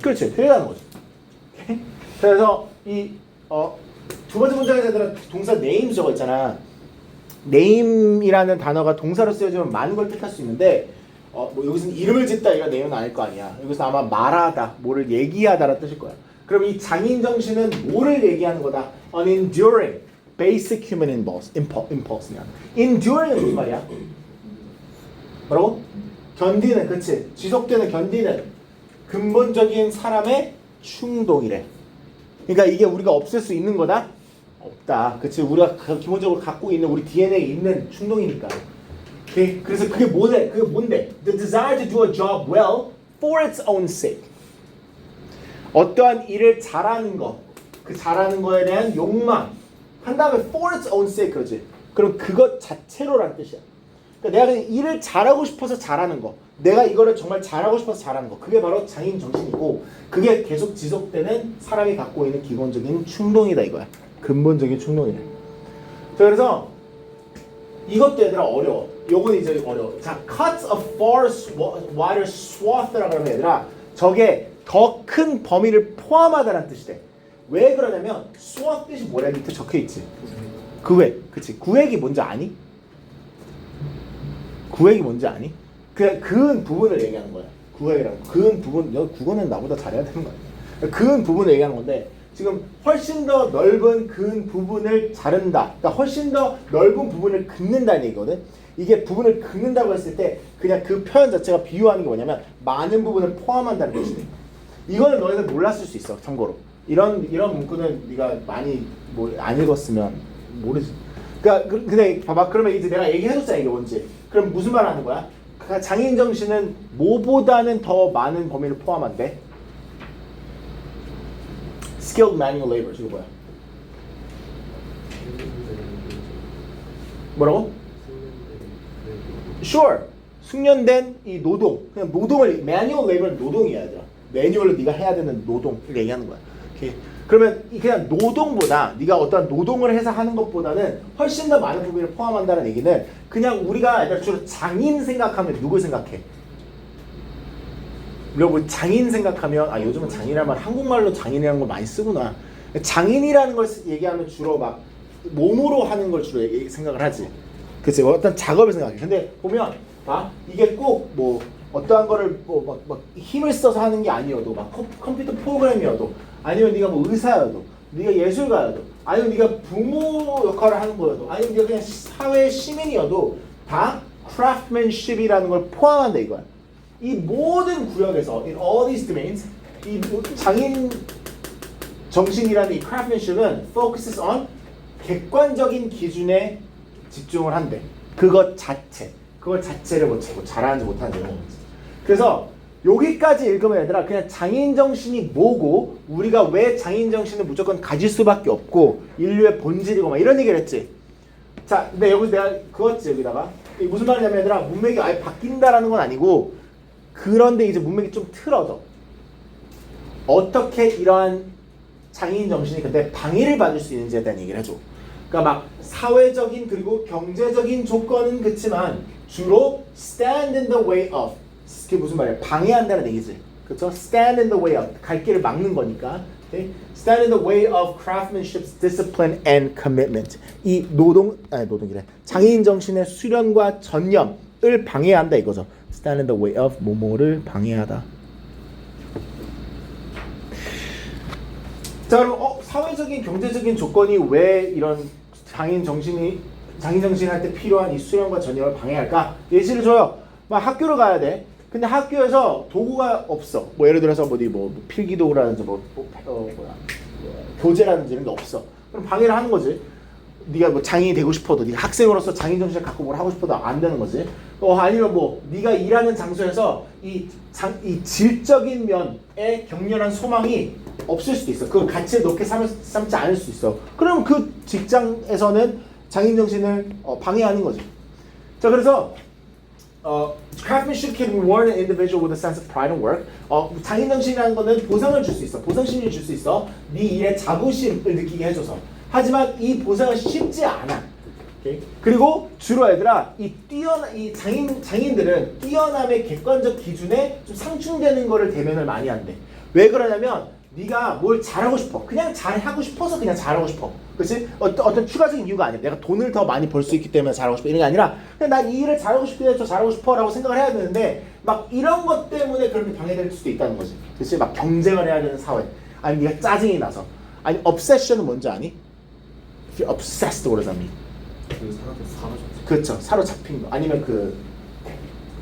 Speaker 1: 그렇지, 틀리다는 거지. 오케이? 그래서 두 번째 문장에서 얘들아 동사 name 저거 있잖아. name이라는 단어가 동사로 쓰여지면 많은 걸 뜻할 수 있는데 뭐 여기서는 이름을 짓다 이런 내용은 아닐 거 아니야. 여기서 아마 말하다, 뭐를 얘기하다라는 뜻일 거야. 그럼 이 장인 정신은 뭐를 얘기하는 거다? An enduring, basic human impulse냐. Enduring은 무슨 말이야? 뭐라고? 견디는, 그치? 지속되는 견디는 근본적인 사람의 충동이래. 그러니까 이게 우리가 없앨 수 있는 거다? 없다. 그치? 우리가 기본적으로 갖고 있는 우리 DNA에 있는 충동이니까. 오케이? 그래서 그게 뭔데? The desire to do a job well for its own sake. 어떠한 일을 잘하는 거, 그 잘하는 거에 대한 욕망. 한 다음에 for its own sake 그러지. 그럼 그것 자체로란 뜻이야. 그러니까 내가 그냥 일을 잘하고 싶어서 잘하는 거. 내가 이거를 정말 잘하고 싶어서 잘하는 거. 그게 바로 장인 정신이고 그게 계속 지속되는 사람이 갖고 있는 기본적인 충동이다 이거야. 근본적인 충동이네. 자, 그래서 이것도 얘들아 어려워. 요건 이제 어려워. 자, cuts a far wider swath라고 하면 얘들아 저게 더 큰 범위를 포함하다는 뜻이 돼. 왜 그러냐면 swath 뜻이 뭐라 밑에 적혀 있지. 구획. 그치. 구획이 뭔지 아니? 구획이 뭔지 아니? 그은 부분을 얘기하는 거야. 구획이라는 거. 그은 부분. 너 국어는 나보다 잘해야 되는 거야. 그은 부분을 얘기하는 건데 지금 훨씬 더 넓은 근 부분을 자른다. 그러니까 훨씬 더 넓은 부분을 긋는다는 얘기거든. 이게 부분을 긋는다고 했을 때 그냥 그 표현 자체가 비유하는 게 뭐냐면 많은 부분을 포함한다는 것이지. 이거는 너희들 몰랐을 수 있어. 참고로. 이런 문구는 네가 많이 뭐 안 읽었으면 모르지. 그러니까 근데 봐봐. 그러면 이제 내가 얘기해줬잖아 이게 뭔지. 그럼 무슨 말 하는 거야? 그러니까 장인 정신은 뭐보다는 더 많은 범위를 포함한대. skilled manual labor. 이거 뭐야? 뭐라고? Sure. 숙련된 이 노동. 그냥 노동을 manual labor는 노동이야, 얘들아. 매뉴얼로 네가 해야 되는 노동을 얘기하는 거야. 오케이. 그러면 그냥 노동보다 네가 어떤 노동을 해서 하는 것보다는 훨씬 더 많은 부분을 포함한다는 얘기는 그냥 우리가 얘들아 주로 장인 생각하면 누구 생각해? 우리가 뭐 장인 생각하면 아 요즘은 장인이라는 말 한국말로 장인이라는 걸 많이 쓰구나. 장인이라는 걸 얘기하면 주로 막 몸으로 하는 걸 주로 생각을 하지. 그치? 어떤 작업을 생각해. 근데 보면 이게 꼭 뭐 어떠한 거를 막 힘을 써서 하는 게 아니어도 막 컴퓨터 프로그램이어도 아니면 네가 뭐 의사여도 네가 예술가여도 아니면 네가 부모 역할을 하는 거여도 아니면 네가 그냥 사회 시민이어도 다 craftsmanship이라는 걸 포함한다 이거야. 이 모든 구역에서 in all these domains 이 장인 정신이라는 이 craftsmanship은 focuses on 객관적인 기준에 집중을 한대. 그것 자체를 뭐 잘하는지 못하는지 이런 거지. 그래서 여기까지 읽으면 얘들아 그냥 장인 정신이 뭐고 우리가 왜 장인 정신을 무조건 가질 수밖에 없고 인류의 본질이고 막 이런 얘기를 했지. 자, 근데 여기서 내가 그었지 여기다가 이게 무슨 말이냐면 얘들아 문맥이 아예 바뀐다라는 건 아니고 그런데 이제 문맥이 좀 틀어져. 어떻게 이러한 장인 정신이 근데 방해를 받을 수 있는지에 대한 얘기를 해줘. 그러니까 막 사회적인 그리고 경제적인 조건은 그렇지만 주로 stand in the way of 그게 무슨 말이야? 방해한다는 얘기지. 그렇죠? stand in the way of 갈 길을 막는 거니까. Okay? stand in the way of craftsmanship's discipline and commitment. 이 노동이래. 장인 정신의 수련과 전념을 방해한다 이거죠. stand in the way of 뭐뭐를 방해하다. 자 그럼 사회적인 경제적인 조건이 왜 이런 장인 정신 할 때 필요한 이 수련과 전념을 방해할까? 예시를 줘요. 막 학교를 가야 돼. 근데 학교에서 도구가 없어. 뭐 예를 들어서 뭐 필기도구라든지 교재라든지 이런 게 없어. 그럼 방해를 하는 거지. 네가 뭐 장인이 되고 싶어도 네가 학생으로서 장인 정신을 갖고 뭘 하고 싶어도 안 되는 거지. 아니면 뭐 네가 일하는 장소에서 이 질적인 면에 격렬한 소망이 없을 수도 있어. 그 가치를 높게 삼지 않을 수 있어. 그럼 그 직장에서는 장인 정신을 방해하는 거지. 자 그래서 craftsmanship can reward an individual with a sense of pride and work. 장인 정신이라는 거는 보상을 줄 수 있어. 보상심리를 줄 수 있어. 네 일에 자부심을 느끼게 해줘서. 하지만 이 보상은 쉽지 않아. Okay? 그리고 주로 얘들아 이 장인들은 뛰어남의 객관적 기준에 좀 상충되는 거를 대면을 많이 한대. 왜 그러냐면 네가 뭘 잘하고 싶어. 그냥 잘하고 싶어서 그냥 잘하고 싶어. 그렇지? 어떤 추가적인 이유가 아니야. 내가 돈을 더 많이 벌 수 있기 때문에 잘하고 싶어. 이런 게 아니라 그냥 난 이 일을 잘하고 싶기 때문에 더 잘하고 싶어 라고 생각을 해야 되는데 막 이런 것 때문에 그렇게 방해될 수도 있다는 거지. 그렇지? 막 경쟁을 해야 되는 사회. 아니 네가 짜증이 나서. 아니 obsession은 뭔지 아니? If you're obsessed, what does that mean? 그렇죠. 사로잡힌 거. 아니면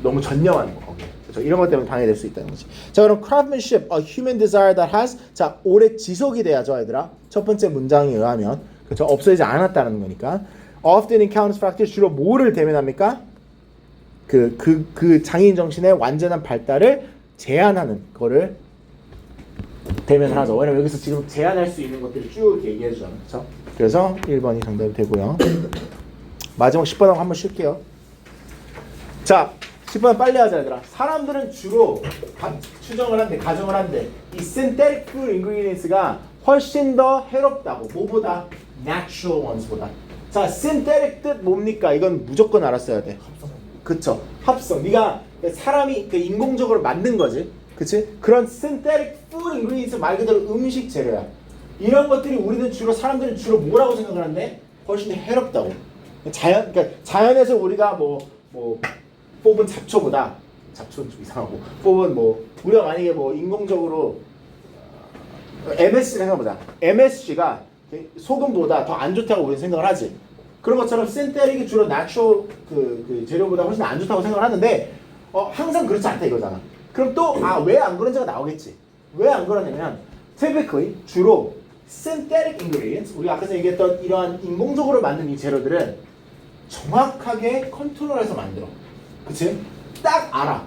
Speaker 1: 너무 전념하는 거 거기에. 그렇죠. 이런 것 때문에 방해될 수 있다는 거지. 자 그럼 craftsmanship, a human desire that has 자 오래 지속이 돼야죠, 얘들아. 첫 번째 문장에 의하면 그렇죠. 없어지지 않았다는 거니까. Often encounters practice 주로 뭐를 대면합니까? 그 장인 정신의 완전한 발달을 제한하는 거를 대면을 하죠. 왜냐면 여기서 지금 제한할 수 있는 것들을 쭉 얘기해 주잖아요. 그렇죠? 그래서 1번이 정답이 되고요. 마지막 10번 하고 한번 쉴게요. 자, 10번 빨리 하자 얘들아. 사람들은 주로 추정을 한대, 가정을 한대. 이 synthetic food ingredients가 훨씬 더 해롭다고. 뭐보다? natural ones보다. 자, synthetic 뜻 뭡니까? 이건 무조건 알았어야 돼. 그쵸? 합성. 네가 사람이 인공적으로 만든 거지. 그치? 그런 synthetic food ingredients 말 그대로 음식 재료야. 이런 것들이 우리는 주로 사람들은 주로 뭐라고 생각을 하는데 훨씬 더 해롭다고. 그러니까 자연에서 우리가 뭐 뽑은 잡초보다 잡초는 좀 이상하고 뽑은 우리가 만약에 인공적으로 MSG를 생각해보자. MSG가 소금보다 더 안 좋다고 우리는 생각을 하지. 그런 것처럼 synthetic이 주로 natural 그 재료보다 훨씬 안 좋다고 생각을 하는데 항상 그렇지 않다 이거잖아. 그럼 또 왜 안 그런지가 나오겠지. 왜 안 그러냐면 typically 주로 synthetic ingredients 우리가 아까 전에 얘기했던 이러한 인공적으로 만든 이 재료들은 정확하게 컨트롤해서 만들어. 그치? 딱 알아.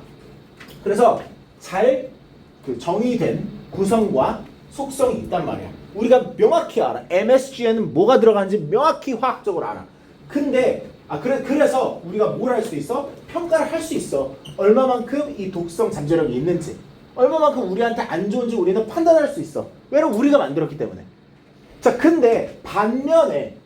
Speaker 1: 그래서 잘 정의된 구성과 속성이 있단 말이야. 우리가 명확히 알아. MSG에는 뭐가 들어가는지 명확히 화학적으로 알아. 근데 그래서 우리가 뭘 할 수 있어? 평가를 할 수 있어. 얼마만큼 이 독성 잠재력이 있는지, 얼마만큼 우리한테 안 좋은지 우리는 판단할 수 있어. 왜냐면 우리가 만들었기 때문에. 자, 근데 반면에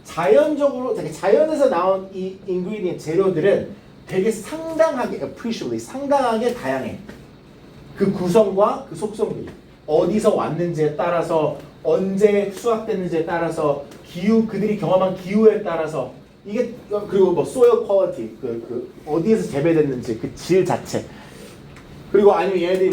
Speaker 1: 자연적으로 자연에서 나온 이 ingredient 재료들은 되게 상당하게 appreciably 상당하게 다양해. 그 구성과 그 속성들이 어디서 왔는지에 따라서 언제 수확됐는지에 따라서 그들이 경험한 기후에 따라서 이게 그리고 soil quality 어디에서 재배됐는지 그 질 자체 그리고 아니면 얘네들이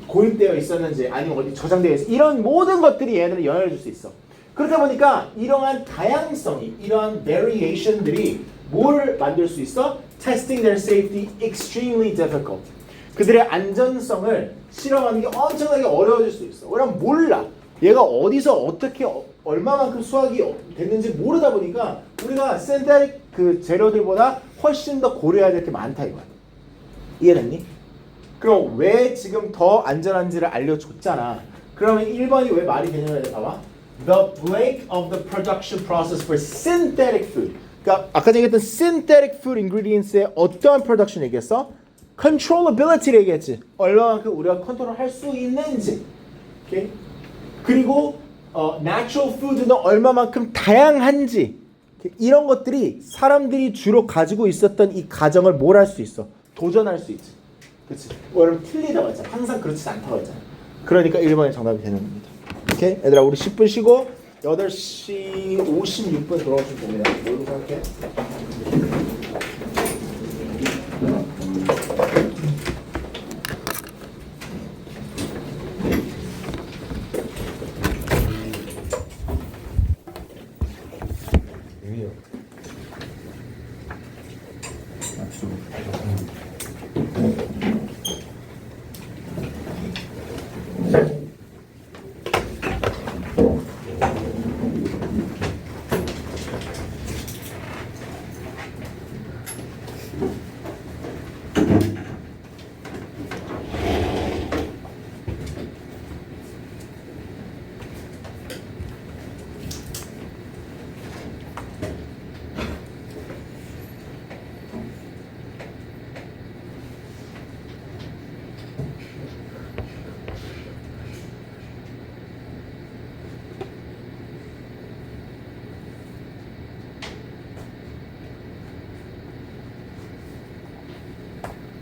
Speaker 1: 고립되어 있었는지 아니면 어디 저장되어 있어 이런 모든 것들이 얘네들을 영향을 줄 수 있어. 그러다 보니까 이러한 다양성이 이러한 variation들이 뭘 만들 수 있어? Testing their safety extremely difficult. 그들의 안전성을 실험하는 게 엄청나게 어려워질 수 있어. 왜냐면 몰라. 얘가 어디서 어떻게 얼마만큼 수확이 됐는지 모르다 보니까 우리가 synthetic 그 재료들보다 훨씬 더 고려해야 될 게 많다 이거야. 이해됐니? 그럼 왜 지금 더 안전한지를 알려줬잖아. 그러면 1번이 왜 말이 되냐면 봐봐. The break of the production process for synthetic food. 그러니까 아까 얘기했던 synthetic food ingredients의 어떠한 production 얘기했어? controllability를 얘기했지. 얼마만큼 우리가 컨트롤할 수 있는지. 오케이? 그리고 natural food는 얼마만큼 다양한지. 이런 것들이 사람들이 주로 가지고 있었던 이 가정을 뭘 할 수 있어? 도전할 수 있지. 그렇지? 여러분 틀리다고 했잖아. 항상 그렇지 않다고 했잖아. 그러니까 1번이 정답이 되는 겁니다. 오케이? 얘들아 우리 10분 쉬고 8시 56분 돌아오시면 됩니다. 뭘로 생각해?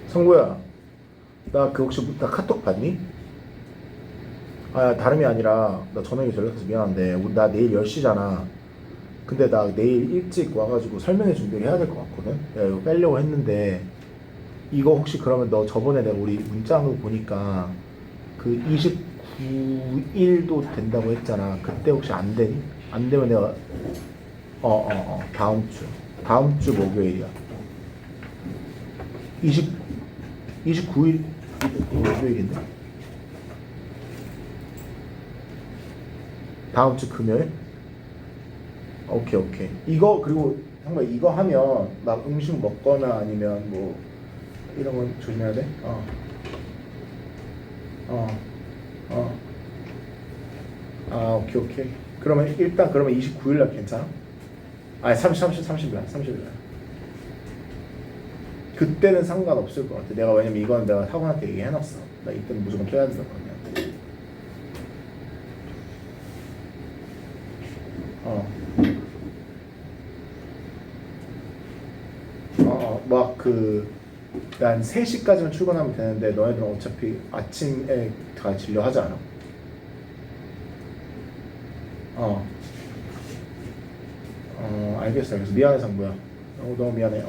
Speaker 1: 성구야, 나 혹시 나 카톡 봤니? 다름이 아니라 나 전화기 전화해서 미안한데 나 내일 10시잖아. 근데 나 내일 일찍 와가지고 설명회 준비를 해야 될 것 같거든. 야, 이거 빼려고 했는데 이거 혹시 그러면 너 저번에 내가 우리 문자한 거 보니까 그 29일도 된다고 했잖아. 그때 혹시 안 되니? 안 되면 내가 다음 주 목요일이야. 29일 목요일인데 다음 주 금요일? 오케이. 이거 그리고 정말 이거 하면 막 음식 먹거나 아니면 뭐 이런 건 조심해야 돼. 오케이. 그러면 일단 29일 날 괜찮아? 30일 날. 그때는 상관없을 것 같아. 내가 왜냐면 이거는 내가 학원한테 얘기해놨어. 나 이때는 무조건 껴야 된다 그러면. 난 3시까지만 출근하면 되는데 너네들은 어차피 아침에 다 진료하지 않아? 알겠어. 미안해 상구야. 너무 미안해.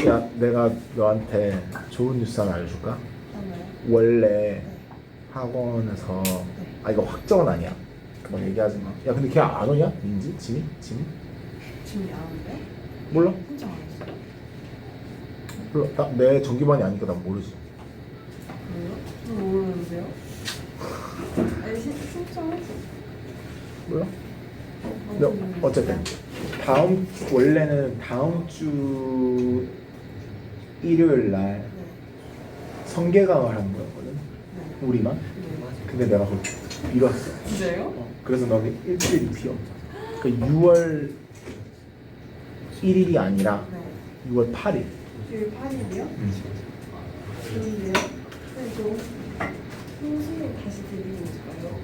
Speaker 1: 야, 내가 너한테 좋은 뉴스 하나 알려줄까? 원래 학원에서 이거 확정은 아니야. 그만 얘기하지 마. 야, 근데 걔 안 오냐? 민지? 지미?
Speaker 3: 짐이 안 오는데?
Speaker 1: 몰라?
Speaker 3: 혼자 안 했어요?
Speaker 1: 몰라. 내 정기반이 아니니까 난 모르지.
Speaker 3: 왜요? 저 모르는데요? 아니 신청했어.
Speaker 1: 몰라? 어쨌든 원래는 다음 주 일요일 날
Speaker 3: 네.
Speaker 1: 성계강을 하는 거였거든.
Speaker 3: 네.
Speaker 1: 우리만.
Speaker 3: 네.
Speaker 1: 근데 내가 그걸 미뤘어.
Speaker 3: 진짜요?
Speaker 1: 그래서 너는 일주일이 비어. 그 6월 1일이 아니라
Speaker 3: 네.
Speaker 1: 6월 8일.
Speaker 3: 6월 8일이요? 좋은데요? 근데 저 홍수일 다시 드리고 있을까요?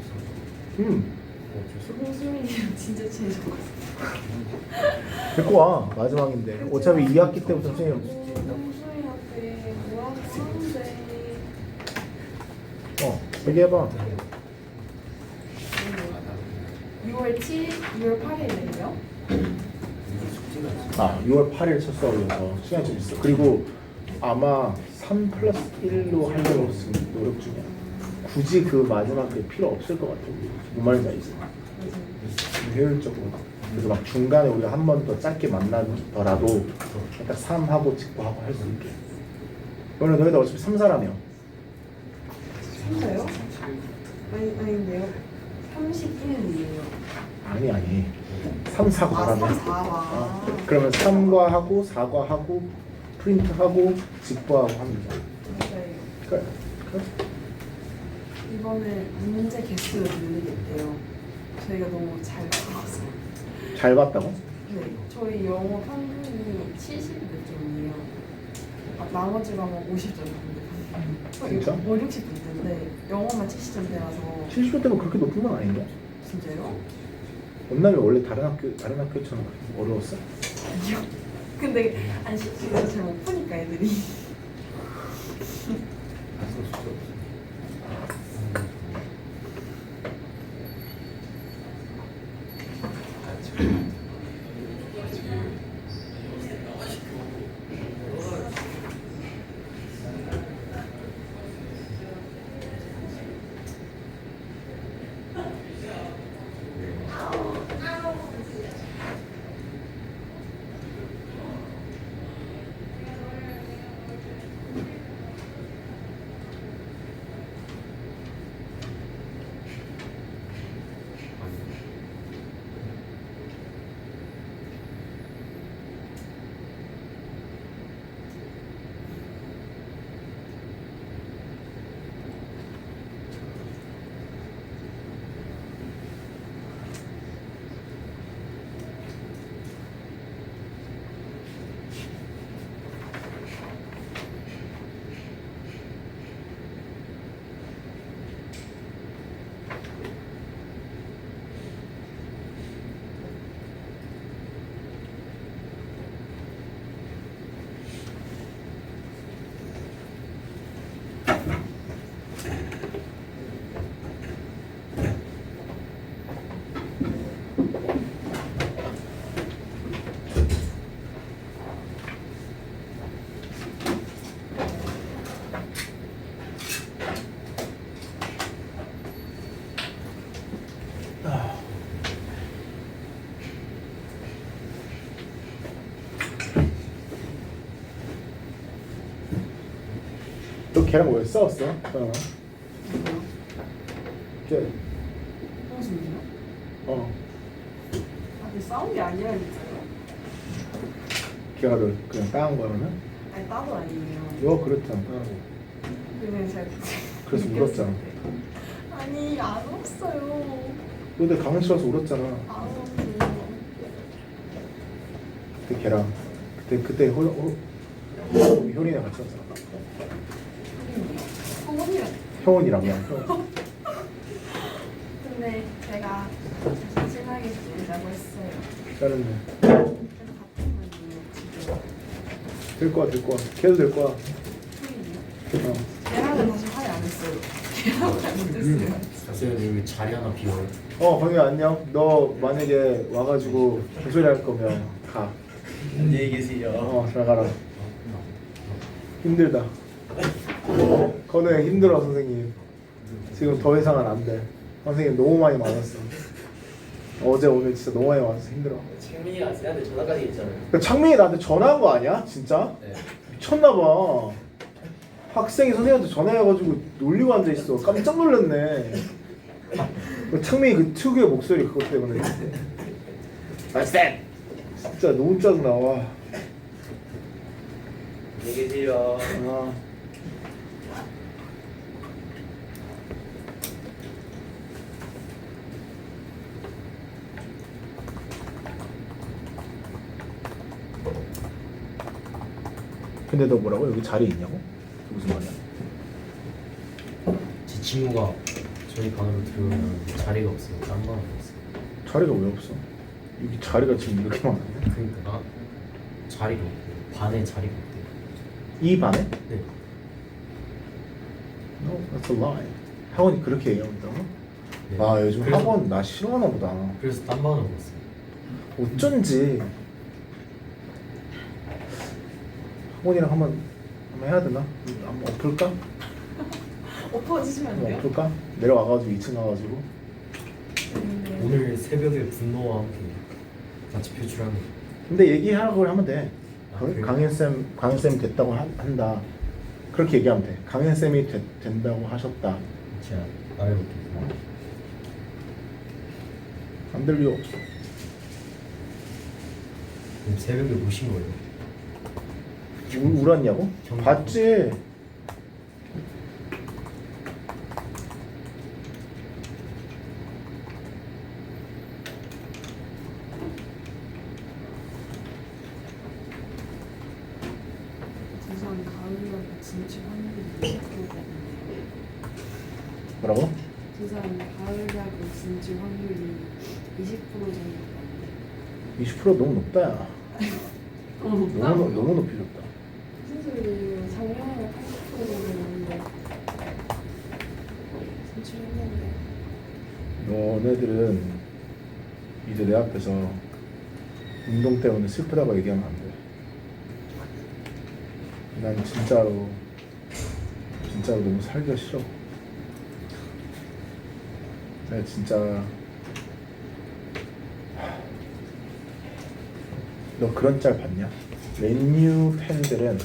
Speaker 3: 저 홍수일이랑 진짜 제일 좋았어요.
Speaker 1: 데리고 와. 마지막인데. 어차피 2학기 때부터 선생님.
Speaker 3: 홍수일한테 뭐라고 하는데
Speaker 1: 얘기해봐.
Speaker 3: 6월 7일, 6월 8일이에요?
Speaker 1: 6월 8일 첫 수업이어서 시간이 좀 있어. 그리고 아마 3+1로 하려고 지금 노력 중이야. 굳이 그 마지막 게 필요 없을 것 같아. 뭔 말인지 알지? 효율적으로. 그래서 막 중간에 우리가 한 번 더 짧게 만나더라도 딱 3하고 직구하고 할 수 있게. 그러면 너희들 어차피 3, 4라며.
Speaker 3: 3사요? 아닌데요? 31일이에요.
Speaker 1: 아니 3, 4고 4라며.
Speaker 3: 3, 4와.
Speaker 1: 그러면 3과 하고 4과 하고 프린트하고 직구하고 합니다.
Speaker 3: 맞아요.
Speaker 1: 그래.
Speaker 3: 이번에 문제 개수를 늘리겠대요. 저희가 너무 잘 나와서.
Speaker 1: 잘 봤다고?
Speaker 3: 네, 저희 영어 평균이 70몇 점이에요. 나머지 과목 50점.
Speaker 1: 진짜?
Speaker 3: 5, 60점인데 영어만 70점대라서.
Speaker 1: 70대면 그렇게 높은 건 아닌데?
Speaker 3: 진짜요?
Speaker 1: 원남이 원래 다른 학교처럼 어려웠어?
Speaker 3: 아니요. 근데 아니 실제로 잘 못 푸니까 애들이.
Speaker 1: 너 걔랑 왜 싸웠어? 사람아?
Speaker 3: 누구요?
Speaker 1: 걔.
Speaker 3: 형수님이요?
Speaker 1: 어.
Speaker 3: 아, 근데 싸운 게 아니라니까요.
Speaker 1: 걔가 너 그냥 따은 거라면?
Speaker 3: 아니 따도 아니에요.
Speaker 1: 너 그랬잖아 따라고.
Speaker 3: 그냥 제가
Speaker 1: 그래서 울었잖아.
Speaker 3: 아니 안 울었어요.
Speaker 1: 너 내 강연 싫어서 울었잖아.
Speaker 3: 안 울었어요.
Speaker 1: 그때 걔랑 그때 효린이랑 같이 왔잖아.
Speaker 3: 성원이요.
Speaker 1: 효원이랑 형.
Speaker 3: 근데 제가 다시 친하게 지내자고 했어요.
Speaker 1: 다른
Speaker 3: 그래서 같은 말이에요 지금.
Speaker 1: 될 거야 될 거야. 걔도 될 거야.
Speaker 3: 소리요? 걔랑은 다시 화해 안 했어요. 걔랑 잘 못했어요.
Speaker 2: 선생님 여기 자리 하나 비워요.
Speaker 1: 광규 안녕. 너 만약에 와가지고 개소리 할 거면 가.
Speaker 2: 안녕히 계세요.
Speaker 1: 들어가라. 힘들다. 건우야 힘들어 선생님. 지금 더 이상은 안 돼. 선생님 너무 많이 맞았어. 어제 오늘 진짜 너무 많이 맞아서 힘들어.
Speaker 2: 창민이가 쟤한테 전화까지 했잖아요.
Speaker 1: 그 창민이 나한테 전화한 거 아니야? 진짜?
Speaker 2: 네.
Speaker 1: 미쳤나 봐. 학생이 선생님한테 전화해가지고 놀리고 앉아 있어. 깜짝 놀랐네. 그 창민이 그 특유의 목소리 그것 때문에. 진짜 너무 짜증나. 와.
Speaker 2: 안녕히 계세요.
Speaker 1: 아. 근데 너 뭐라고? 여기 자리 있냐고? 무슨 말이야?
Speaker 4: 제 친구가 저희 반으로 들어오면 자리가 없어요. 딴 반으로 없어요.
Speaker 1: 자리가 왜 없어? 여기 자리가 지금 이렇게 많은데?
Speaker 4: 그러니까 자리가 없대요. 반에 자리가 없대요.
Speaker 1: 이 반에?
Speaker 4: 네.
Speaker 1: No, that's a lie. 학원이 그렇게 얘기합니다.
Speaker 4: 네.
Speaker 1: 아 요즘
Speaker 4: 그래서-
Speaker 1: 학원 나 싫어하나 보다.
Speaker 4: 그래서 딴 반으로 갔어요.
Speaker 1: 어쩐지 학원이랑 한번 해야 되나? 한번 엎을까?
Speaker 3: 엎어지시면 안
Speaker 1: 한번
Speaker 3: 돼요?
Speaker 1: 엎을까? 내려와가지고 2층 가가지고
Speaker 3: 근데
Speaker 4: 오늘 새벽에 분노와 함께 같이 표출하는 거.
Speaker 1: 근데 얘기하라고 하면 돼.
Speaker 4: 아, 그래요?
Speaker 1: 강현쌤 됐다고 한다. 그렇게 얘기하면 돼. 강현쌤이 된다고 하셨다.
Speaker 4: 제가 말해볼게요.
Speaker 1: 안 될 이유 없어.
Speaker 4: 오늘 새벽에 오신 거예요.
Speaker 1: 울었냐고?
Speaker 4: 형-
Speaker 1: 봤지.
Speaker 3: 부산 가을야구 진출 확률이 20%거든요.
Speaker 1: 뭐라고?
Speaker 3: 부산 가을야구 진출 확률이 20%정도거든요.
Speaker 1: 20% 너무 높다 야.
Speaker 3: 높다고요?
Speaker 1: 너무 높이 줬다.
Speaker 3: 무슨 소리예요? 작년에 80%였는데 진출했는데.
Speaker 1: 너네들은 이제 내 앞에서 운동 때문에 슬프다고 얘기하면 안 돼. 난 진짜로 너무 살기가 싫어. 내가 진짜 너 그런 짤 봤냐? 맨유 팬들은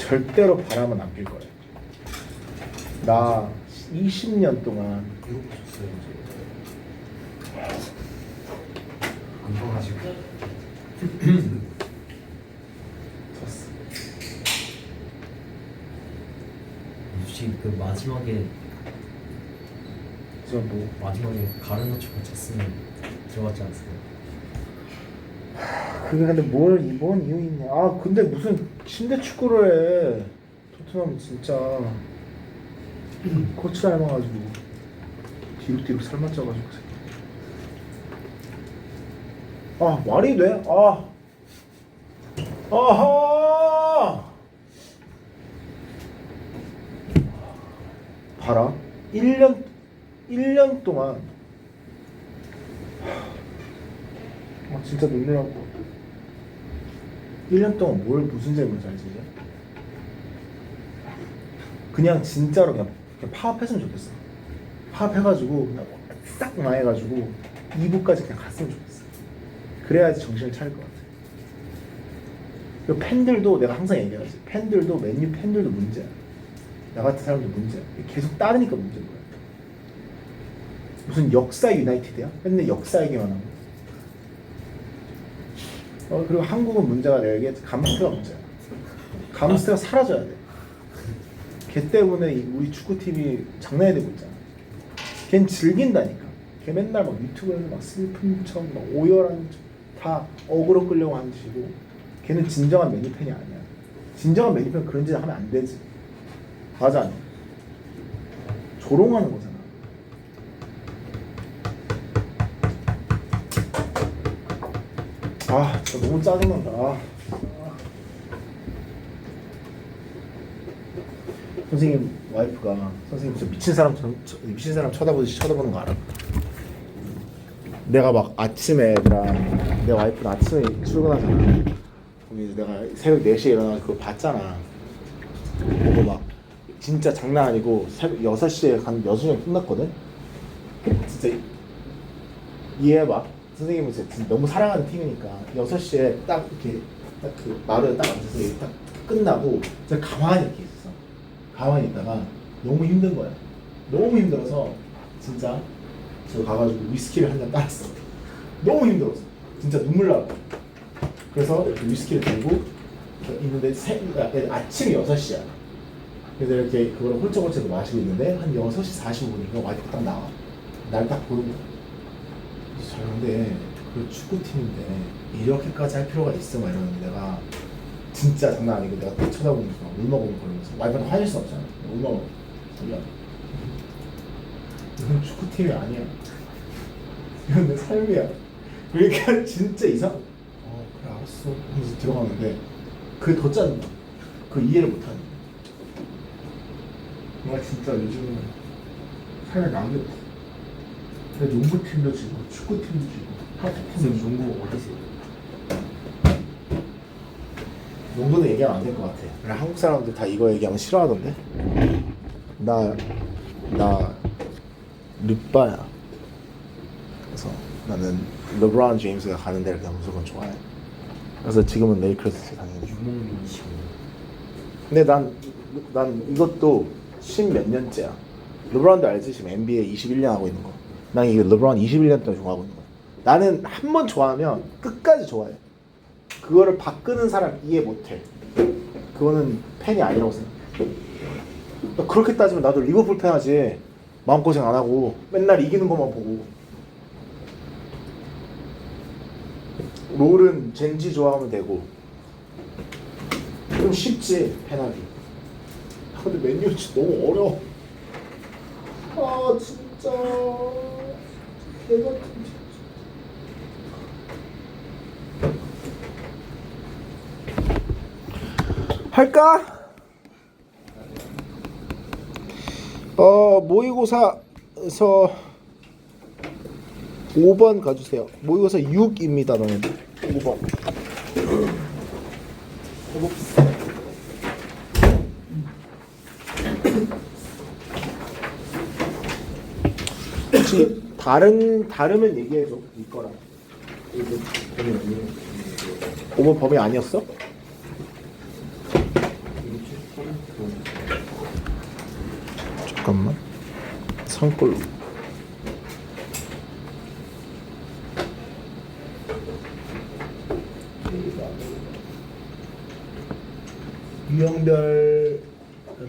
Speaker 1: 절대로 바람은 안 필 거야. 나 20년 동안
Speaker 2: 이거 보셨어요? 안 봐가지고.
Speaker 1: 졌어.
Speaker 4: 혹시 그 마지막에 마지막에 가르나초가 쳤으면 들어갔지 않았어요?
Speaker 1: 그게 근데 뭔 이유 있냐? 아 근데 무슨 침대 축구를 해? 토트넘 진짜 코치 닮아가지고 뒤로 살 맞춰가지고. 아 말이 돼? 아하. 봐라. 1년 동안 진짜 눈물 나고 1년 동안 무슨 질문을 잘지 이제? 그냥 진짜로 그냥 파업했으면 좋겠어. 파업해가지고 그냥 싹 망해가지고 2부까지 그냥 갔으면 좋겠어. 그래야지 정신을 차릴 것 같아. 그리고 팬들도 내가 항상 얘기하지. 팬들도 맨유 팬들도 문제야. 나 같은 사람이 문제야. 계속 따르니까 문제인 거야. 무슨 역사 유나이티드야? 맨날 역사 얘기만 하고. 그리고 한국은 문제가 내가 얘기했지. 감스트가 문제야. 감스트가 사라져야 돼. 걔 때문에 우리 축구팀이 장난이 되고 있잖아. 걔는 즐긴다니까. 걔 맨날 막 유튜브에서 막 슬픈 척, 막 오열한 척, 다 어그로 끌려고 하는 짓이고. 걔는 진정한 매니팬이 아니야. 진정한 매니팬은 그런 짓 하면 안 되지. 맞아, 아니야? 조롱하는 거잖아. 아, 진짜 너무 짜증난다. 선생님 와이프가 선생님 진짜 미친 사람 쳐다보듯이 쳐다보는 거 알아? 내가 막 아침에 내 와이프는 아침에 출근하잖아. 그럼 이제 내가 새벽 4시에 일어나서 그거 봤잖아. 보고 막 진짜 장난 아니고 새벽 6시에 한 6시간 끝났거든? 진짜 이해해봐. 선생님은 진짜 너무 사랑하는 팀이니까 6시에 딱 이렇게 딱 그 마루에 딱 앉아서 이렇게 딱 끝나고 진짜 가만히 이렇게 있었어. 가만히 있다가 너무 힘든 거야. 너무 힘들어서 진짜 저 가가지고 위스키를 한 잔 따랐어. 너무 힘들었어. 진짜 눈물 나고. 그래서 이렇게 위스키를 들고 있는데 아침 6시야. 그래서 이렇게 그걸 홀쩍홀쩍 마시고 있는데 한 6시 45분인가 와이프가 딱 나와. 날 딱 보는 거야. 근데 그 축구팀인데 이렇게까지 할 필요가 있어? 막 이러는데 내가 진짜 장난 아니고 내가 딱 쳐다보면서 울먹울먹 거리면서 와이프는 화낼 수 없잖아. 울먹울먹 미안. 이건 축구팀이 아니야. 이건 내 삶이야. 그러니까 진짜 이상. 그래 알았어 하면서 들어가는데 그게 더 짜증나. 그 이해를 못하는. 내가 진짜 요즘은 삶에 남겨. 농구팀도 지고 축구팀도 지고 하트팀도 지고.
Speaker 4: 농구 어디세요?
Speaker 1: 농구는 얘기하면 안 될 것 같아. 그래, 한국 사람들 다 이거 얘기하면 싫어하던데. 나 르빠야. 그래서 나는 르브론 제임스가 가는 데를 그냥 무조건 좋아해. 그래서 지금은 레이커스 당연히.
Speaker 4: 유목민이시고.
Speaker 1: 근데 난 이것도 10몇 년째야. 르브론도 알지? 지금 NBA 21년 하고 있는 거. 난 이게 르브론 21년 동안 좋아하고 있는 거야. 나는 한 번 좋아하면 끝까지 좋아해. 그거를 바꾸는 사람 이해 못해. 그거는 팬이 아니라고 생각해. 그렇게 따지면 나도 리버풀 팬하지. 마음고생 안 하고 맨날 이기는 것만 보고. 롤은 젠지 좋아하면 되고. 좀 쉽지 팬하기. 근데 맨유 너무 어려워. 진짜 개같은. 할까? 모의고사에서 5번 가주세요. 모의고사 6입니다. 너는 5번. 혹시 다르면 얘기해줘. 이거랑 5번 범위 아니었어? 잠깐만. 산골로. 유형별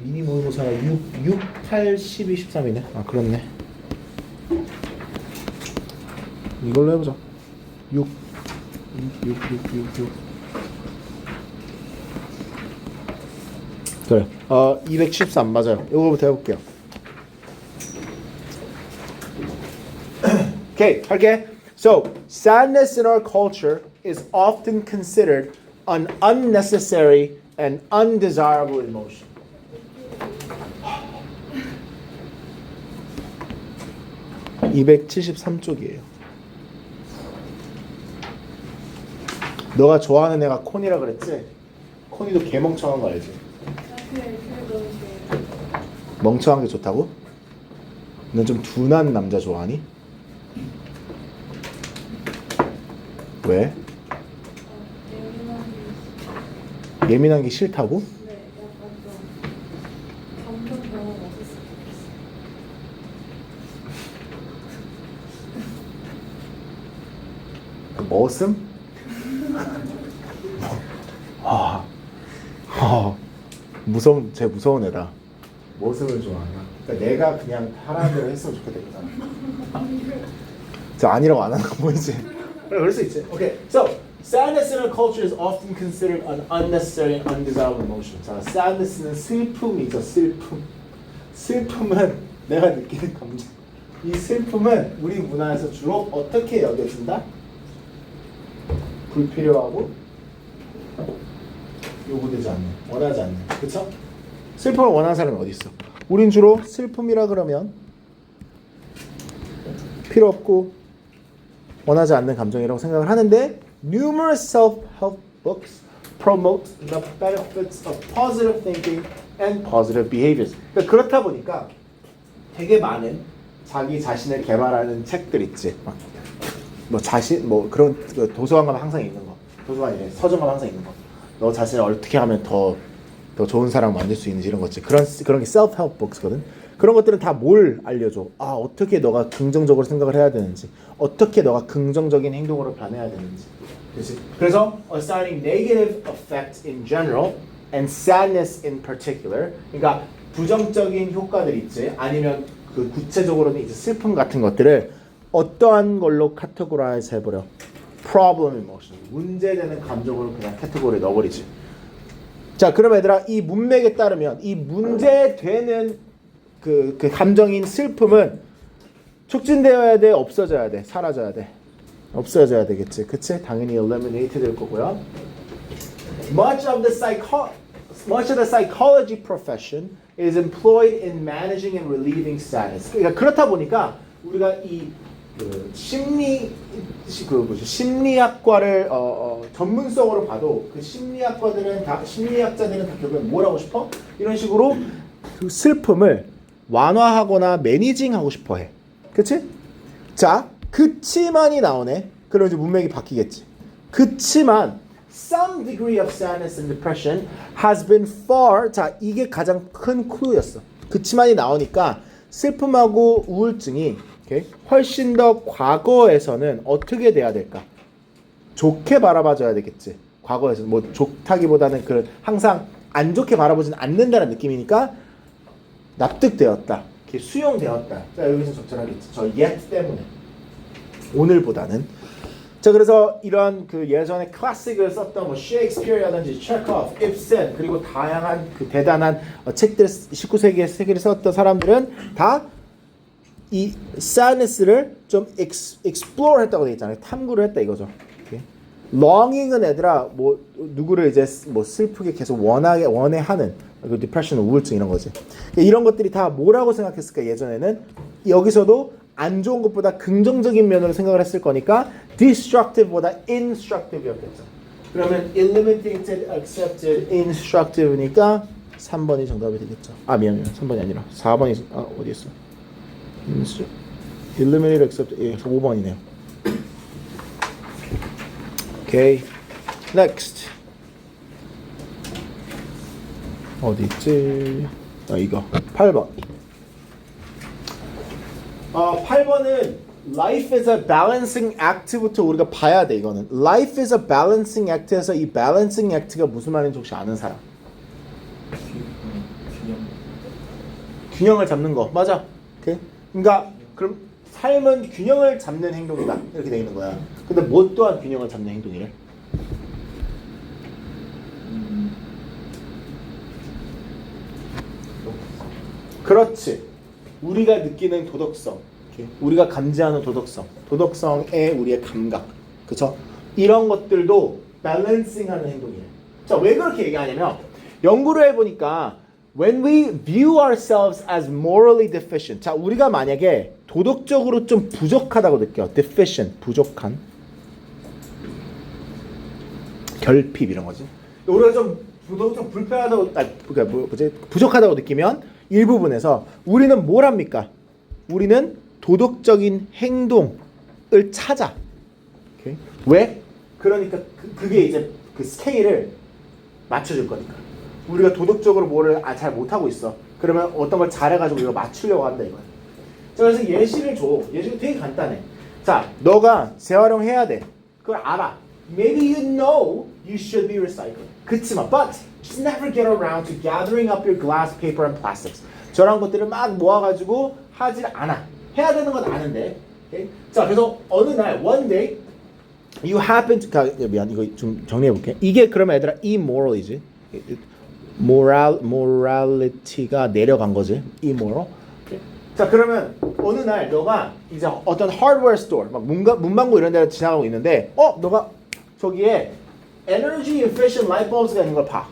Speaker 1: 미니 모의고사가 6, 8, 12, 13이네. 아 그렇네. 이걸로 해보자. 6 그래. 213 맞아요. 이거부터 해볼게요. Okay, 할게. So, sadness in our culture is often considered an unnecessary and undesirable emotion. (273쪽이에요) 너가 좋아하는 애가 코니라 그랬지? 코니도 개멍청한 거 알지? 멍청한 게 좋다고? 넌 좀 둔한 남자 좋아하니? 왜? 예민한 게 싫다고?
Speaker 3: 네, 약간 좀
Speaker 1: 머슴? 쟤 무서운 애다. 머슴을 좋아하나? 그러니까 내가 그냥 하라는 대로 했으면 좋겠다. 자, 아니라고 안 하는 거 보이지? 그래, 그럴 수 있지. Okay, so sadness in our culture is often considered an unnecessary and undesirable emotion. 자, sadness는 슬픔이죠. 슬픔은 내가 느끼는 감정. 이 슬픔은 우리 문화에서 주로 어떻게 여겨진다? 불필요하고 요구되지 않는, 원하지 않는, 그렇죠? 슬픔을 원하는 사람이 어디 있어? 우린 주로 슬픔이라 그러면 필요 없고 원하지 않는 감정이라고 생각을 하는데 numerous self-help books promote the benefits of positive thinking and positive behaviors. 그러니까 그렇다 보니까 되게 많은 자기 자신을 개발하는 책들 있지. 뭐 그런 도서관 가면 항상 있는 거. 도서관이래. 서점 가면 항상 있는 거. 너 자신을 어떻게 하면 더 좋은 사람 만들 수 있는지 이런 거지. 그런 게 self-help books거든. 그런 것들은 다 뭘 알려줘? 어떻게 너가 긍정적으로 생각을 해야 되는지, 어떻게 너가 긍정적인 행동으로 변해야 되는지. 그렇지? 그래서 assigning negative effects in general and sadness in particular. 그러니까 부정적인 효과들 있지. 아니면 그 구체적으로는 이제 슬픔 같은 것들을 어떠한 걸로 카테고라이즈 해버려? problem emotion. 문제되는 감정으로 그냥 카테고리에 넣어버리지. 자, 그럼 얘들아, 이 문맥에 따르면 이 문제되는 그 감정인 슬픔은 촉진되어야 돼, 없어져야 돼, 사라져야 돼? 없어져야 되겠지, 그치? 당연히 eliminate 될 거고요. Much of the psychology profession is employed in managing and relieving sadness. 그러니까 그렇다 보니까 우리가 이 심리학과를 전문성으로 봐도 그 심리학자들은 다 결국엔 뭘 하고 싶어? 이런 식으로 그 슬픔을 완화하거나 매니징하고 싶어해. 그치? 자, 그치만이 나오네. 그럼 이제 문맥이 바뀌겠지. 그치만 some degree of sadness and depression has been far. 자, 이게 가장 큰 clue였어. 그치만이 나오니까 슬픔하고 우울증이 훨씬 더 과거에서는 어떻게 돼야 될까? 좋게 바라봐줘야 되겠지. 과거에서 뭐 좋다기보다는 그 항상 안 좋게 바라보지는 않는다는 느낌이니까 납득되었다. 수용되었다. 자, 여기서 적절하겠지. 저 yet 때문에. 오늘보다는. 자, 그래서 이런 그 예전에 클래식을 썼던 뭐 셰익스피어라든지 체코프, 입센 그리고 다양한 그 대단한 책들 19세기에 세계를 썼던 사람들은 다 이 sadness를 좀 explore 했다고 돼 있잖아요. 탐구를 했다 이거죠. longing은 애들아 뭐 누구를 이제 뭐 슬프게 계속 원해하는 그 depression, 우울증 이런 거지. 이런 것들이 다 뭐라고 생각했을까 예전에는? 여기서도 안 좋은 것보다 긍정적인 면으로 생각을 했을 거니까 destructive보다 instructive였겠죠. 그러면 eliminated, accepted, instructive니까 3번이 정답이 되겠죠. 미안 3번이 아니라 4번이 어디 있어? eliminated, accepted, 5번이네요. 오케이. next. 어디 있지? 이거 8번. 8번은 life is a balancing act부터 우리가 봐야 돼. 이거는 life is a balancing act에서 이 balancing act가 무슨 말인지 혹시 아는 사람? 균형을 잡는 거 맞아. 오케이. 그러니까 그럼 삶은 균형을 잡는 행동이다 이렇게 돼 있는 거야. 근데 뭐 또한 균형을 잡는 행동이래? 그렇지. 우리가 느끼는 도덕성, 우리가 감지하는 도덕성의 우리의 감각, 그렇죠? 이런 것들도 밸런싱하는 행동이에요. 자, 왜 그렇게 얘기하냐면 연구를 해보니까 when we view ourselves as morally deficient, 자, 우리가 만약에 도덕적으로 좀 부족하다고 느껴, deficient, 부족한, 결핍 이런 거지. 우리가 좀 도덕적 불편하다고, 부족하다고 느끼면 일부분에서 우리는 뭘 합니까? 우리는 도덕적인 행동을 찾아. 오케이? 왜? 그러니까 그게 이제 그 스케일을 맞춰줄 거니까. 우리가 도덕적으로 뭐를 잘 못하고 있어. 그러면 어떤 걸 잘해가지고 이거 맞추려고 한다 이거야. 자, 그래서 예시를 줘. 예시가 되게 간단해. 자, 너가 재활용해야 돼. 그걸 알아. Maybe you know you should be recycling. 그치만, but just never get around to gathering up your glass, paper, and plastics. 저런 것들을 막 모아가지고 하질 않아. 해야 되는 건 아는데. Okay? 자, 그래서 어느 날, one day, you happen to, 미안, 이거 좀 정리해볼게. 이게 그러면 얘들아, immoral이지. morality가 내려간 거지. immoral. 자, 그러면 어느 날 너가 이제 어떤 하드웨어 스토어, 막 문방구 이런 데를 지나가고 있는데, 너가 저기에 energy efficient light bulbs가 있는 걸 봐.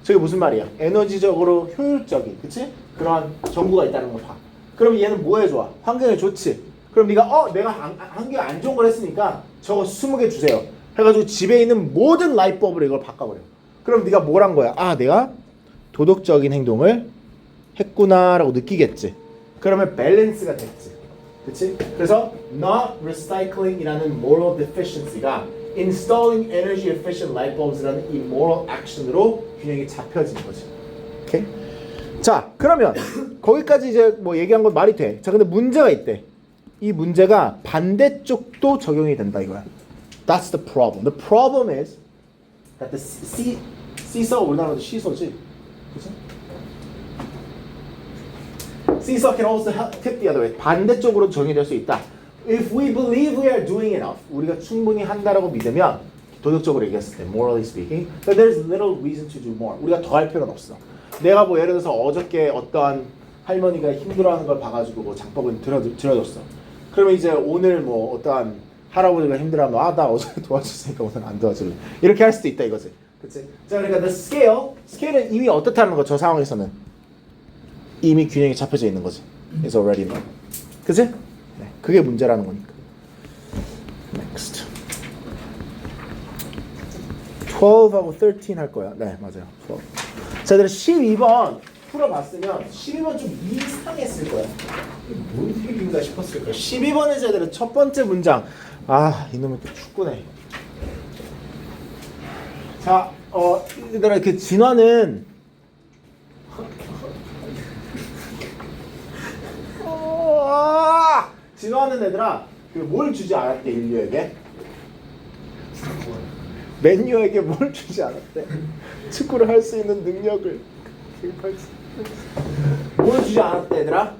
Speaker 1: 저게 무슨 말이야? 에너지적으로 효율적인, 그치? 그런 전구가 있다는 걸 봐. 그럼 얘는 뭐에 좋아? 환경에 좋지. 그럼 네가 내가 환경에 안 좋은 걸 했으니까 저거 20개 주세요. 해가지고 집에 있는 모든 라이트 bulb를 이걸 바꿔버려. 그럼 네가 뭘 한 거야? 내가 도덕적인 행동을 했구나라고 느끼겠지. 그러면 밸런스가 됐지. 그치? 그래서 not recycling이라는 moral deficiency가 installing energy efficient light bulbs라는 immoral action으로 균형이 잡혀지는 거지. 오케이? 자, 그러면 거기까지 이제 뭐 얘기한 건 말이 돼. 자, 근데 문제가 있대. 이 문제가 반대쪽도 적용이 된다 이거야. That's the problem. The problem is that the seesaw, 우리나라도 시소지. 그치? Seesaw can also tip the other way. 반대쪽으로 적용될 수 있다. If we believe we are doing enough, 우리가 충분히 한다라고 믿으면 도덕적으로 얘기했을 때, morally speaking, that there's little reason to do more. 우리가 더 할 필요는 없어. 내가 뭐 예를 들어서 어저께 어떤 할머니가 힘들어하는 걸 봐가지고 뭐 장법을 들어줬어. 그러면 이제 오늘 뭐 어떠한 할아버지가 힘들어하면 나 어제 도와줬으니까 오늘 안 도와줄래. 이렇게 할 수도 있다 이거지. 그치? 자, 그러니까 the scale은 이미 어떻다는 거, 저 상황에서는 이미 균형이 잡혀져 있는 거지. It's already known. 그치? 네, 그게 문제라는 거니까. Next. 12하고 13 할 거야. 네, 맞아요. 12. 자, 얘들아 12번 풀어봤으면 12번 좀 이상했을 거야. 뭔 얘기인가 싶었을 거야. 12번에서 얘들아 첫 번째 문장. 이놈의 축구네. 자, 얘들아 그 진화는 진화하는 애들아 뭘 주지 않았대 인류에게? 맨유에게 뭘 주지 않았대? 축구를 할 수 있는 능력을. 뭘 주지 않았대 얘들아?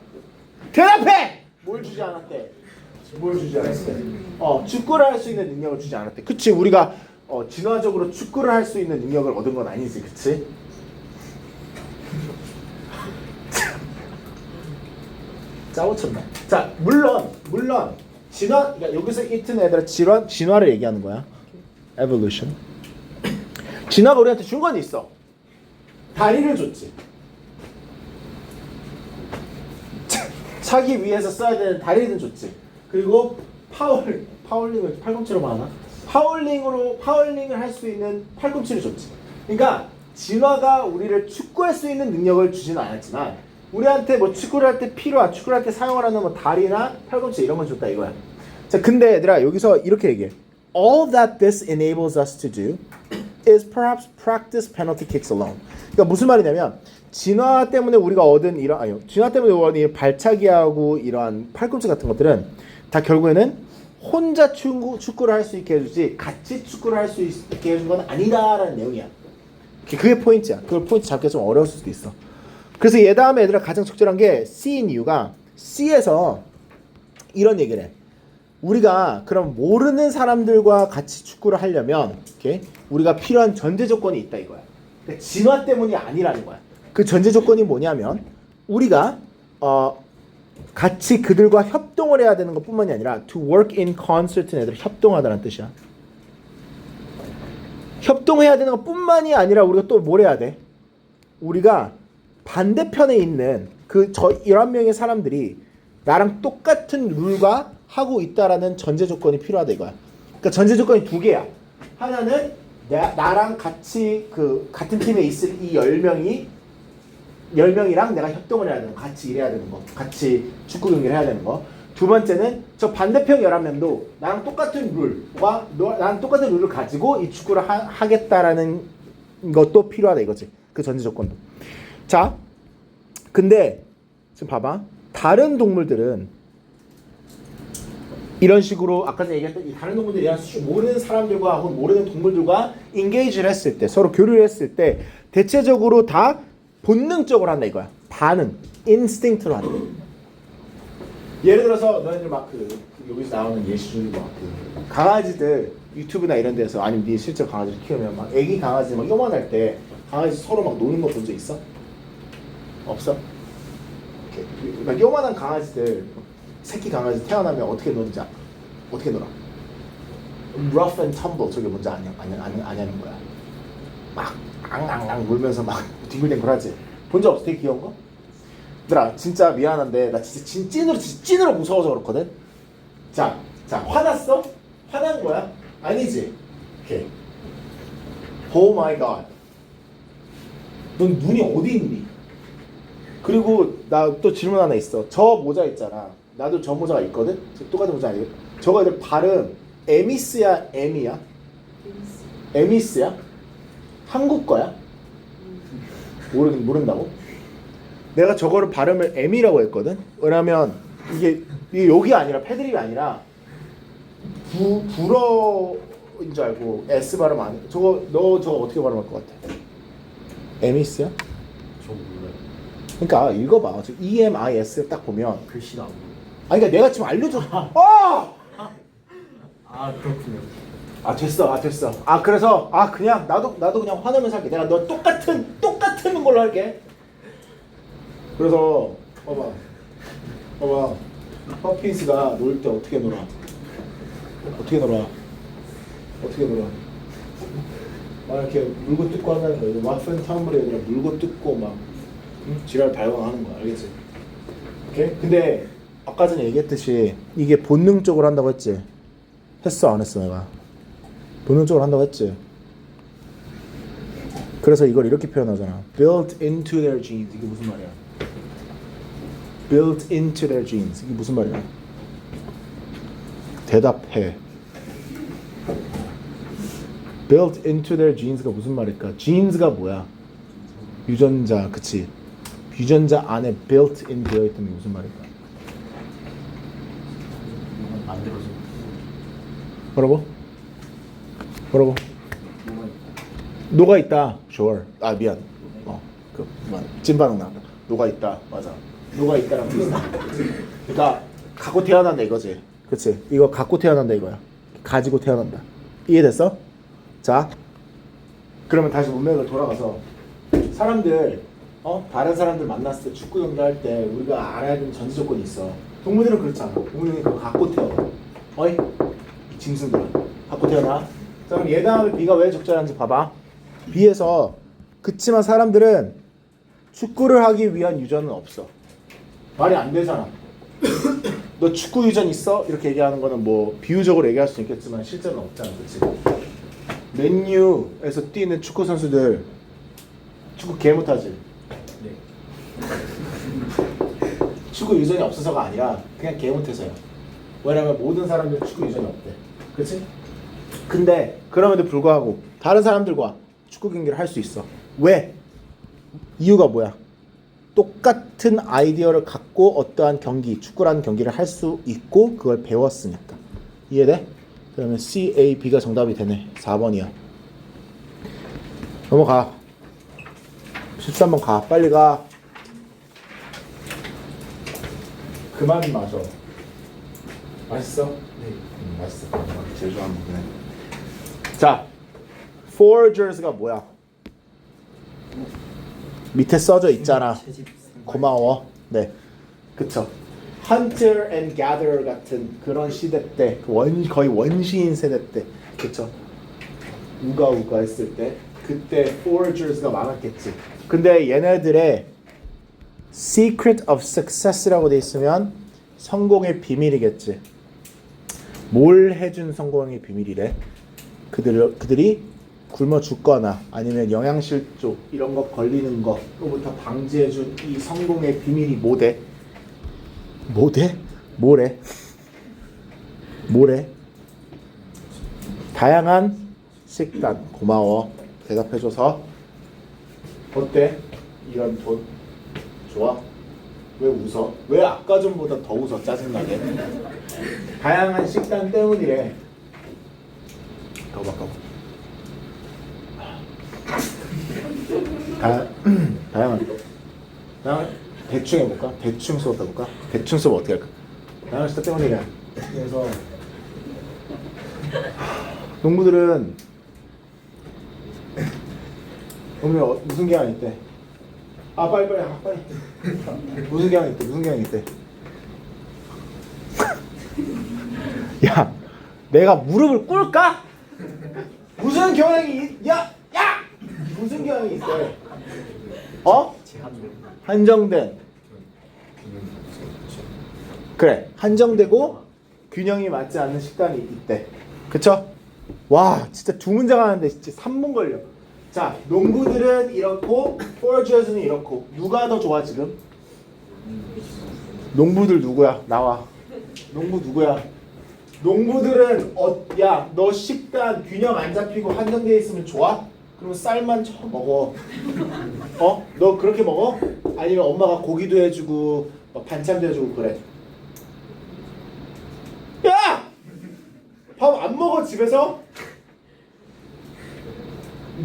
Speaker 1: 대답해! 뭘 주지 않았대? 뭘 주지 않았대? 축구를 할 수 있는 능력을 주지 않았대. 그치? 우리가 진화적으로 축구를 할 수 있는 능력을 얻은 건 아니지, 그치? 짜고쳤네. 자, 물론 진화, 그러니까 여기서 이튼 애들아 진화를 얘기하는 거야. evolution. 진화가 우리한테 준 건 있어. 다리를 줬지. 차기 위해서 써야 되는 다리는 줬지. 그리고 파울링을 팔꿈치로 하나? 파울링을 할 수 있는 팔꿈치를 줬지. 그러니까 진화가 우리를 축구할 수 있는 능력을 주지는 않았지만 우리한테 뭐 축구를 할 때 축구를 할 때 사용하는 뭐 다리나 팔꿈치 이런 건 줬다 이거야. 자, 근데 얘들아 여기서 이렇게 얘기해. All that this enables us to do is perhaps practice penalty kicks alone. 그러니까 무슨 말이냐면 진화 때문에 우리가 얻은 진화 때문에 얻은 발차기하고 이러한 팔꿈치 같은 것들은 다 결국에는 혼자 축구를 할 수 있게 해주지 같이 축구를 할 수 있게 해준 건 아니다라는 내용이야. 그게 포인트야. 그걸 포인트 잡기가 좀 어려울 수도 있어. 그래서 얘 다음에 얘들아 가장 적절한 게 C인 이유가 C에서 이런 얘기를 해. 우리가 그럼 모르는 사람들과 같이 축구를 하려면 우리가 필요한 전제 조건이 있다 이거야. 그러니까 진화 때문이 아니라는 거야. 그 전제 조건이 뭐냐면 우리가 같이 그들과 협동을 해야 되는 것뿐만이 아니라 to work in concert는 애들 협동하다는 뜻이야. 협동해야 되는 것뿐만이 아니라 우리가 또 뭘 해야 돼? 우리가 반대편에 있는 그 11명의 사람들이 나랑 똑같은 룰과 하고 있다라는 전제 조건이 필요하다 이거야. 그러니까 전제 조건이 두 개야. 하나는 나랑 같이 같은 팀에 있을 이 10명이랑 내가 협동을 해야 되는 거, 같이 일해야 되는 거, 같이 축구 경기를 해야 되는 거. 두 번째는 저 반대편 11명도 나랑 똑같은 룰을 가지고 이 축구를 하겠다라는 것도 필요하다 이거지. 그 전제 조건도. 자, 근데 지금 봐봐. 다른 동물들은 이런 식으로 아까 전에 얘기했던 이 다른 동물들이 모르는 사람들과 혹은 모르는 동물들과 인게이지를 했을 때 서로 교류를 했을 때 대체적으로 다 본능적으로 한다 이거야. 반응, 인스팅크로 한다. 예를 들어서 너희들 여기서 나오는 예시 중에 강아지들 유튜브나 이런 데서 아니면 네 실제 강아지를 키우면 막 애기 강아지 막 요만할 때 강아지 서로 막 노는 거 본 적 있어? 없어? 막 요만한 강아지들 새끼 강아지 태어나면 어떻게 노는지 어떻게 놀아? rough and tumble 저게 뭔지 아냐는 거야. 막 앙앙앙 물면서 막 뒹굴뒹굴하지. 본 적 없어? 되게 귀여운 거? 얘들아 진짜 미안한데 나 진짜 찐으로 무서워서 그렇거든. 자 화났어? 화난 거야? 아니지? 오케이. Oh my god. 넌 눈이 어디 있니? 그리고 나 또 질문 하나 있어. 저 모자 있잖아. 나도 저 모자가 있거든. 똑같은 모자 아니고. 저거 애들 발음 에미스야 에미야? 에미스야? 한국 거야? 모른다고? 내가 저거를 발음을 에미라고 했거든. 왜냐면 이게 여기 아니라 패드립이 아니라 불어인 줄 알고 S 발음 안 해. 너 저거 어떻게 발음할 것 같아? 에미스야?
Speaker 4: 저 몰라요.
Speaker 1: 그러니까 읽어봐. 저 EMIS 딱 보면.
Speaker 4: 글씨가 안 보여요.
Speaker 1: 아니 그러니까 내가 지금 알려줘.
Speaker 4: 아 그렇군요.
Speaker 1: 됐어. 그래서 그냥 나도 그냥 화내면서 할게. 내가 너 똑같은 걸로 할게. 그래서 봐봐. 퍼피스가 놀 때 어떻게 놀아? 막 이렇게 물고 뜯고 한다는 거야. 와픈 텀블에 얘들아 물고 뜯고 막 지랄 발광하는 거야. 알겠지? 오케이? 근데 아까 전에 얘기했듯이 이게 본능적으로 한다고 했지? 했어 안 했어 내가? 본능적으로 한다고 했지? 그래서 이걸 이렇게 표현하잖아. Built into their genes. 이게 무슨 말이야? Built into their genes. 이게 무슨 말이야? 대답해. Built into their genes가 무슨 말일까? genes가 뭐야? 유전자, 그치? 유전자 안에 built in 되어 있다는 게 무슨 말일까?
Speaker 4: 만들어서.
Speaker 1: 뭐라고? 녹아 있다. Sure. 미안. 찐반응 나왔다. 녹아 있다. 맞아. 녹아 있다랑 비슷한. 그러니까 갖고 태어난다 이거지. 그치? 이거 갖고 태어난다 이거야. 가지고 태어난다. 이해됐어? 자, 그러면 다시 문맥을 돌아가서 사람들, 다른 사람들 만났을 때 축구 경기할 때 우리가 알아야 되는 전제 조건이 있어. 동물들은 그렇잖아. 동물들은 그거 갖고 태어나. 어이? 이 짐승들은 갖고 태어나. 자, 그럼 얘 다음에 B가 왜 적절한지 봐봐. B에서 그치만 사람들은 축구를 하기 위한 유전은 없어. 말이 안 되잖아. 너 축구 유전 있어? 이렇게 얘기하는 거는 뭐 비유적으로 얘기할 수 있겠지만 실제는 없잖아. 그치? 맨유에서 뛰는 축구 선수들 축구 개 못하지?
Speaker 4: 네.
Speaker 1: 축구 유전이 없어서가 아니라 그냥 개 못해서요. 왜냐면 모든 사람들은 축구 유전이 없대. 그치? 근데 그럼에도 불구하고 다른 사람들과 축구 경기를 할 수 있어. 왜? 이유가 뭐야? 똑같은 아이디어를 갖고 어떠한 경기, 축구라는 경기를 할 수 있고 그걸 배웠으니까. 이해돼? 그러면 C, A, B가 정답이 되네. 4번이야. 넘어가. 13번 가. 빨리 가. 그만 마셔. 맛있어?
Speaker 4: 네.
Speaker 1: 맛있어. 제일 좋아하는 거네. 자, foragers가 뭐야? 밑에 써져 있잖아. 고마워. 네, 그쵸. Hunter and gatherer 같은 그런 시대 때, 거의 원시인 세대 때, 그쵸. 우가 했을 때, 그때 foragers가 많았겠지. 근데 얘네들의 secret of success라고 돼 있으면 성공의 비밀이겠지. 뭘 해준 성공의 비밀이래? 그들이 굶어 죽거나 아니면 영양실조 이런 거 걸리는 거로부터 방지해준 이 성공의 비밀이 뭐래? 다양한 식단. 고마워. 대답해줘서. 어때? 이런 돈 좋아? 왜 웃어? 왜 아까 전보다 더 웃어? 짜증나게. 다양한 식단 때문이래. 가봐. 다양한 대충 해볼까? 대충 수업 해볼까? 대충 수업 어떻게 할까? 다양한 식단 때문이래. 그래서 농부들은 오늘 무슨 계약 있대? 빨리. 무슨 계약 있대? 야, 내가 무릎을 꿇을까? 무슨 경향이 무슨 경향이 있대? 한정된. 그래, 한정되고 균형이 맞지 않는 식단이 있대. 그쵸? 와, 진짜 두 문장 하는데 진짜 3분 걸려. 자, 농부들은 이렇고 포어저스는 이렇고 누가 더 좋아 지금? 농부들 누구야? 나와. 농부 누구야? 농부들은 야, 너 식단 균형 안 잡히고 한정돼 있으면 좋아? 그럼 쌀만 쳐 먹어. 너 그렇게 먹어? 아니면 엄마가 고기도 해주고 반찬도 해주고 그래? 야! 밥 안 먹어 집에서?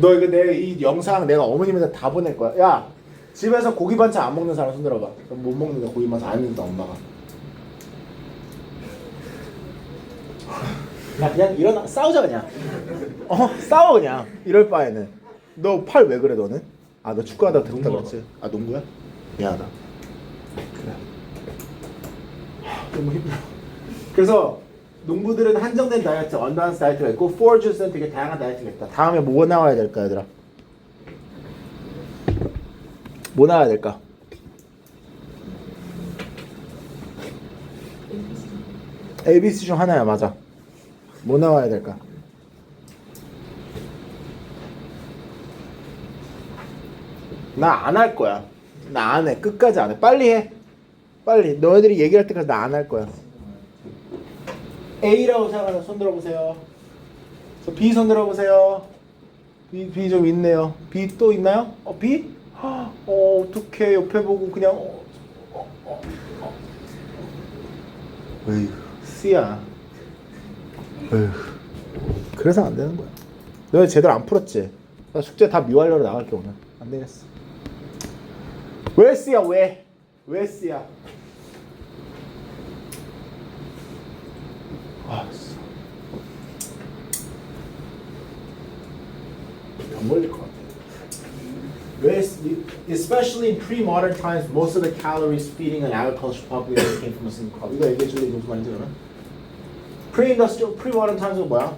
Speaker 1: 너 이거 이 영상 내가 어머님한테 다 보낼 거야. 야, 집에서 고기 반찬 안 먹는 사람 손 들어봐. 그럼 못 먹는다. 고기 반찬 안 먹는다 엄마가. 야, 그냥 일어나 싸우자 그냥. 싸워 그냥. 이럴 바에는. 너 팔 왜 그래 너는? 너 축구하다가 들었다 그랬지? 농구야? 미안하다. 그래. 너무 힘들어. 그래서 농부들은 한정된 다이어트, 언밸런스 다이어트가 있고 포어주스는 되게 다양한 다이어트가 있다. 다음에 뭐 나와야 될까 얘들아? 뭐 나와야 될까? ABC 중 하나야. 맞아. 뭐 나와야 될까? 나 안 할 거야. 나 안 해. 끝까지 안 해. 빨리 해. 빨리. 너희들이 얘기할 때까지 나 안 할 거야. A라고 생각하는 손 들어보세요. B 손 들어보세요. B 좀 있네요. B 또 있나요? B? 어떡해. 옆에 보고 그냥 에휴, C야. 에휴. 그래서 안 되는 거야. 너희 제대로 안 풀었지? 나 숙제 다 미완료로 나갈게 오늘. 안 되겠어. 왜 C야? 왜 C야? 안 걸릴 것 같아. Especially in pre-modern times, most of the calories feeding an agricultural population came from a single crop. 이거 얘기해 줄래? 무슨 말인지 알아? Pre-industrial, pre-modern times은 뭐야?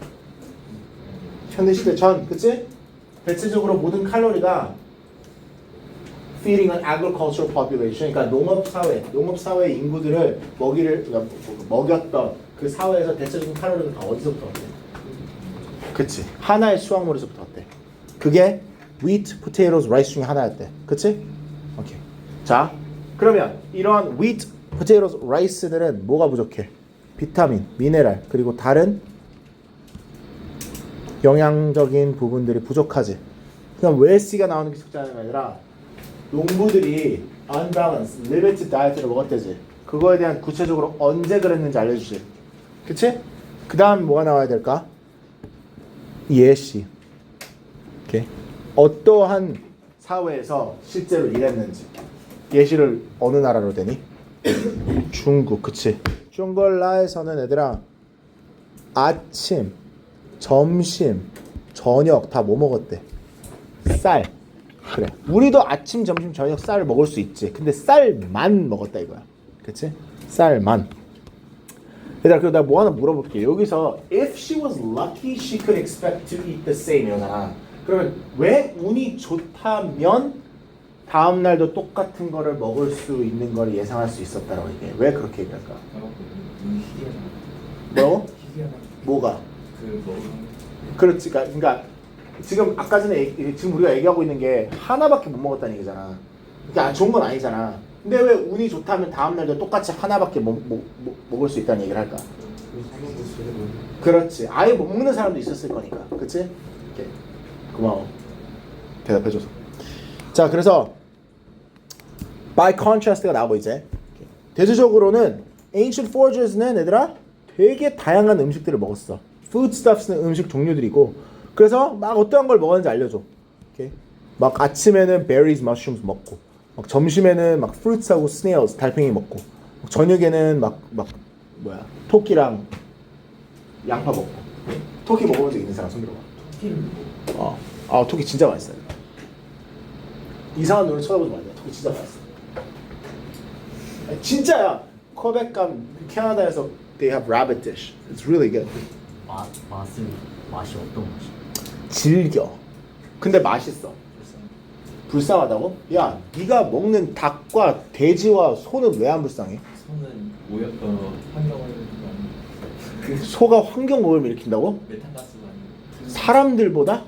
Speaker 1: 현대시대 전, 그치? 대체적으로 모든 칼로리가 feeding an agricultural population, 그러니까 농업사회 인구들을 먹였던 그 사회에서 대체적인 칼로리는 다 어디서부터 왔대? 그치? 하나의 수확물에서부터 왔대. 그게 wheat, potatoes, rice 중에 하나였대. 그치? 오케이. 자, 그러면 이러한 wheat, potatoes, rice들은 뭐가 부족해? 비타민, 미네랄, 그리고 다른 영양적인 부분들이 부족하지. 그럼 왜 C가 나오는 게 숙제하는 게 아니라 농부들이 unbalanced, limited diet를 먹었대지. 그거에 대한 구체적으로 언제 그랬는지 알려주지. 그치? 그 다음 뭐가 나와야 될까? 예시. 오케이. 어떠한 사회에서 실제로 일했는지. 예시를 어느 나라로 되니? 중국. 그치? 중국라에서는 얘들아 아침, 점심, 저녁 다 뭐 먹었대? 쌀. 그래. 우리도 아침, 점심, 저녁 쌀을 먹을 수 있지. 근데 쌀만 먹었다 이거야. 그치? 쌀만. 얘들아, 그럼 나 뭐 하나 물어볼게. 여기서 if she was lucky, she could expect to eat the same 이러잖아. 그러면 왜 운이 좋다면 다음 날도 똑같은 거를 먹을 수 있는 걸 예상할 수 있었다라고 얘기해. 왜 그렇게 얘기할까? 뭐? 뭐가? 그렇지. 그러니까 지금 아까 전에 지금 우리가 얘기하고 있는 게 하나밖에 못 먹었다는 얘기잖아. 그러니까 좋은 건 아니잖아. 근데 왜 운이 좋다면 다음 날도 똑같이 하나밖에 먹을 수 있다는 얘기를 할까? 그렇지. 아예 못 먹는 사람도 있었을 거니까. 그렇지? 오케이. 고마워. 대답해줘서. 자, 그래서 by contrast가 나오고 이제 대체적으로는 ancient foragers는 얘들아 되게 다양한 음식들을 먹었어. foodstuffs는 음식 종류들이고 그래서 막 어떠한 걸 먹었는지 알려줘. 오케이? 막 아침에는 berries, mushrooms 먹고 막 점심에는 막 fruits하고 snails, 달팽이 먹고 막 저녁에는 막 뭐야 토끼랑 양파 먹고. 토끼 먹어본 적 있는 사람 손 들어봐. 토끼 진짜 맛있어요. 이상한 눈을 쳐다보지 말자. 토끼 진짜 맛있어. 아니, 진짜야. 퀘벡감 캐나다에서 they have rabbit dish. It's really good.
Speaker 4: 맛이 어떤 맛이?
Speaker 1: 질겨. 근데 맛있어. 불쌍하다고? 야, 네가 먹는 닭과 돼지와 소는 왜 안 불쌍해?
Speaker 2: 손은 환경을
Speaker 1: 그 소가 환경 오염을 일으킨다고?
Speaker 2: 메탄가스가 아니고
Speaker 1: 사람들보다?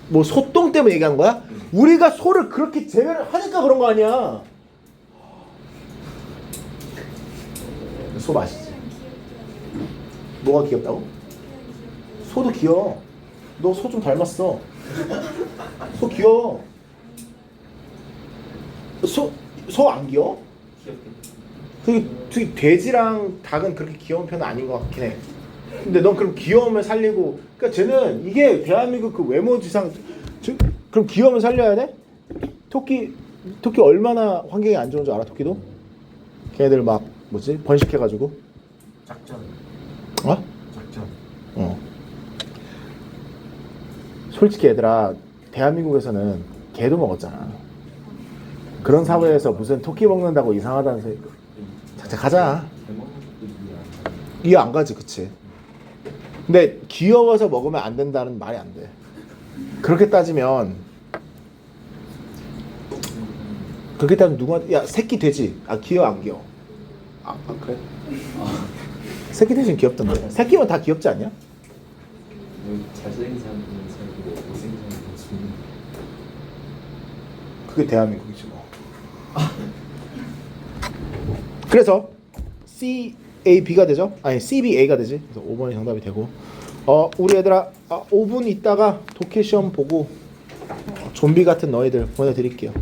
Speaker 1: 뭐 소똥 때문에 얘기한 거야? 우리가 소를 그렇게 재배를 하니까 그런 거 아니야. 소 맛있지. 뭐가 귀엽다고? 소도 귀여워. 너 소 좀 닮았어. 소 귀여워. 소 안 귀여워? 되게 돼지랑 닭은 그렇게 귀여운 편은 아닌 것 같긴 해. 근데 넌 그럼 귀여움을 살리고, 그러니까 쟤는 이게 대한민국 그 외모지상, 그럼 귀여움을 살려야 돼? 토끼 얼마나 환경이 안 좋은 줄 알아? 토끼도? 걔네들 막 뭐지 번식해가지고.
Speaker 4: 작전.
Speaker 1: 어?
Speaker 4: 작전.
Speaker 1: 솔직히 얘들아 대한민국에서는 개도 먹었잖아. 그런 사회에서 무슨 토끼 먹는다고 이상하다는 소리. 자 가자. 이해 안 가지, 그치? 근데 귀여워서 먹으면 안 된다는 말이 안 돼. 그렇게 따지면 누가 야 새끼 돼지 귀여워 안 귀여워? 그래? 새끼 돼지는 귀엽던데. 새끼면 다 귀엽지 않냐?
Speaker 2: 잘생긴 사람 보면 살고 못생긴 사람 보면 죽는.
Speaker 1: 그게 대한민국이지 뭐. 그래서 CAB가 되죠? 아니 CBA가 되지. 그래서 5번이 정답이 되고. 우리 얘들아 5분 있다가 독해 시험 보고 좀비 같은 너희들 보내드릴게요.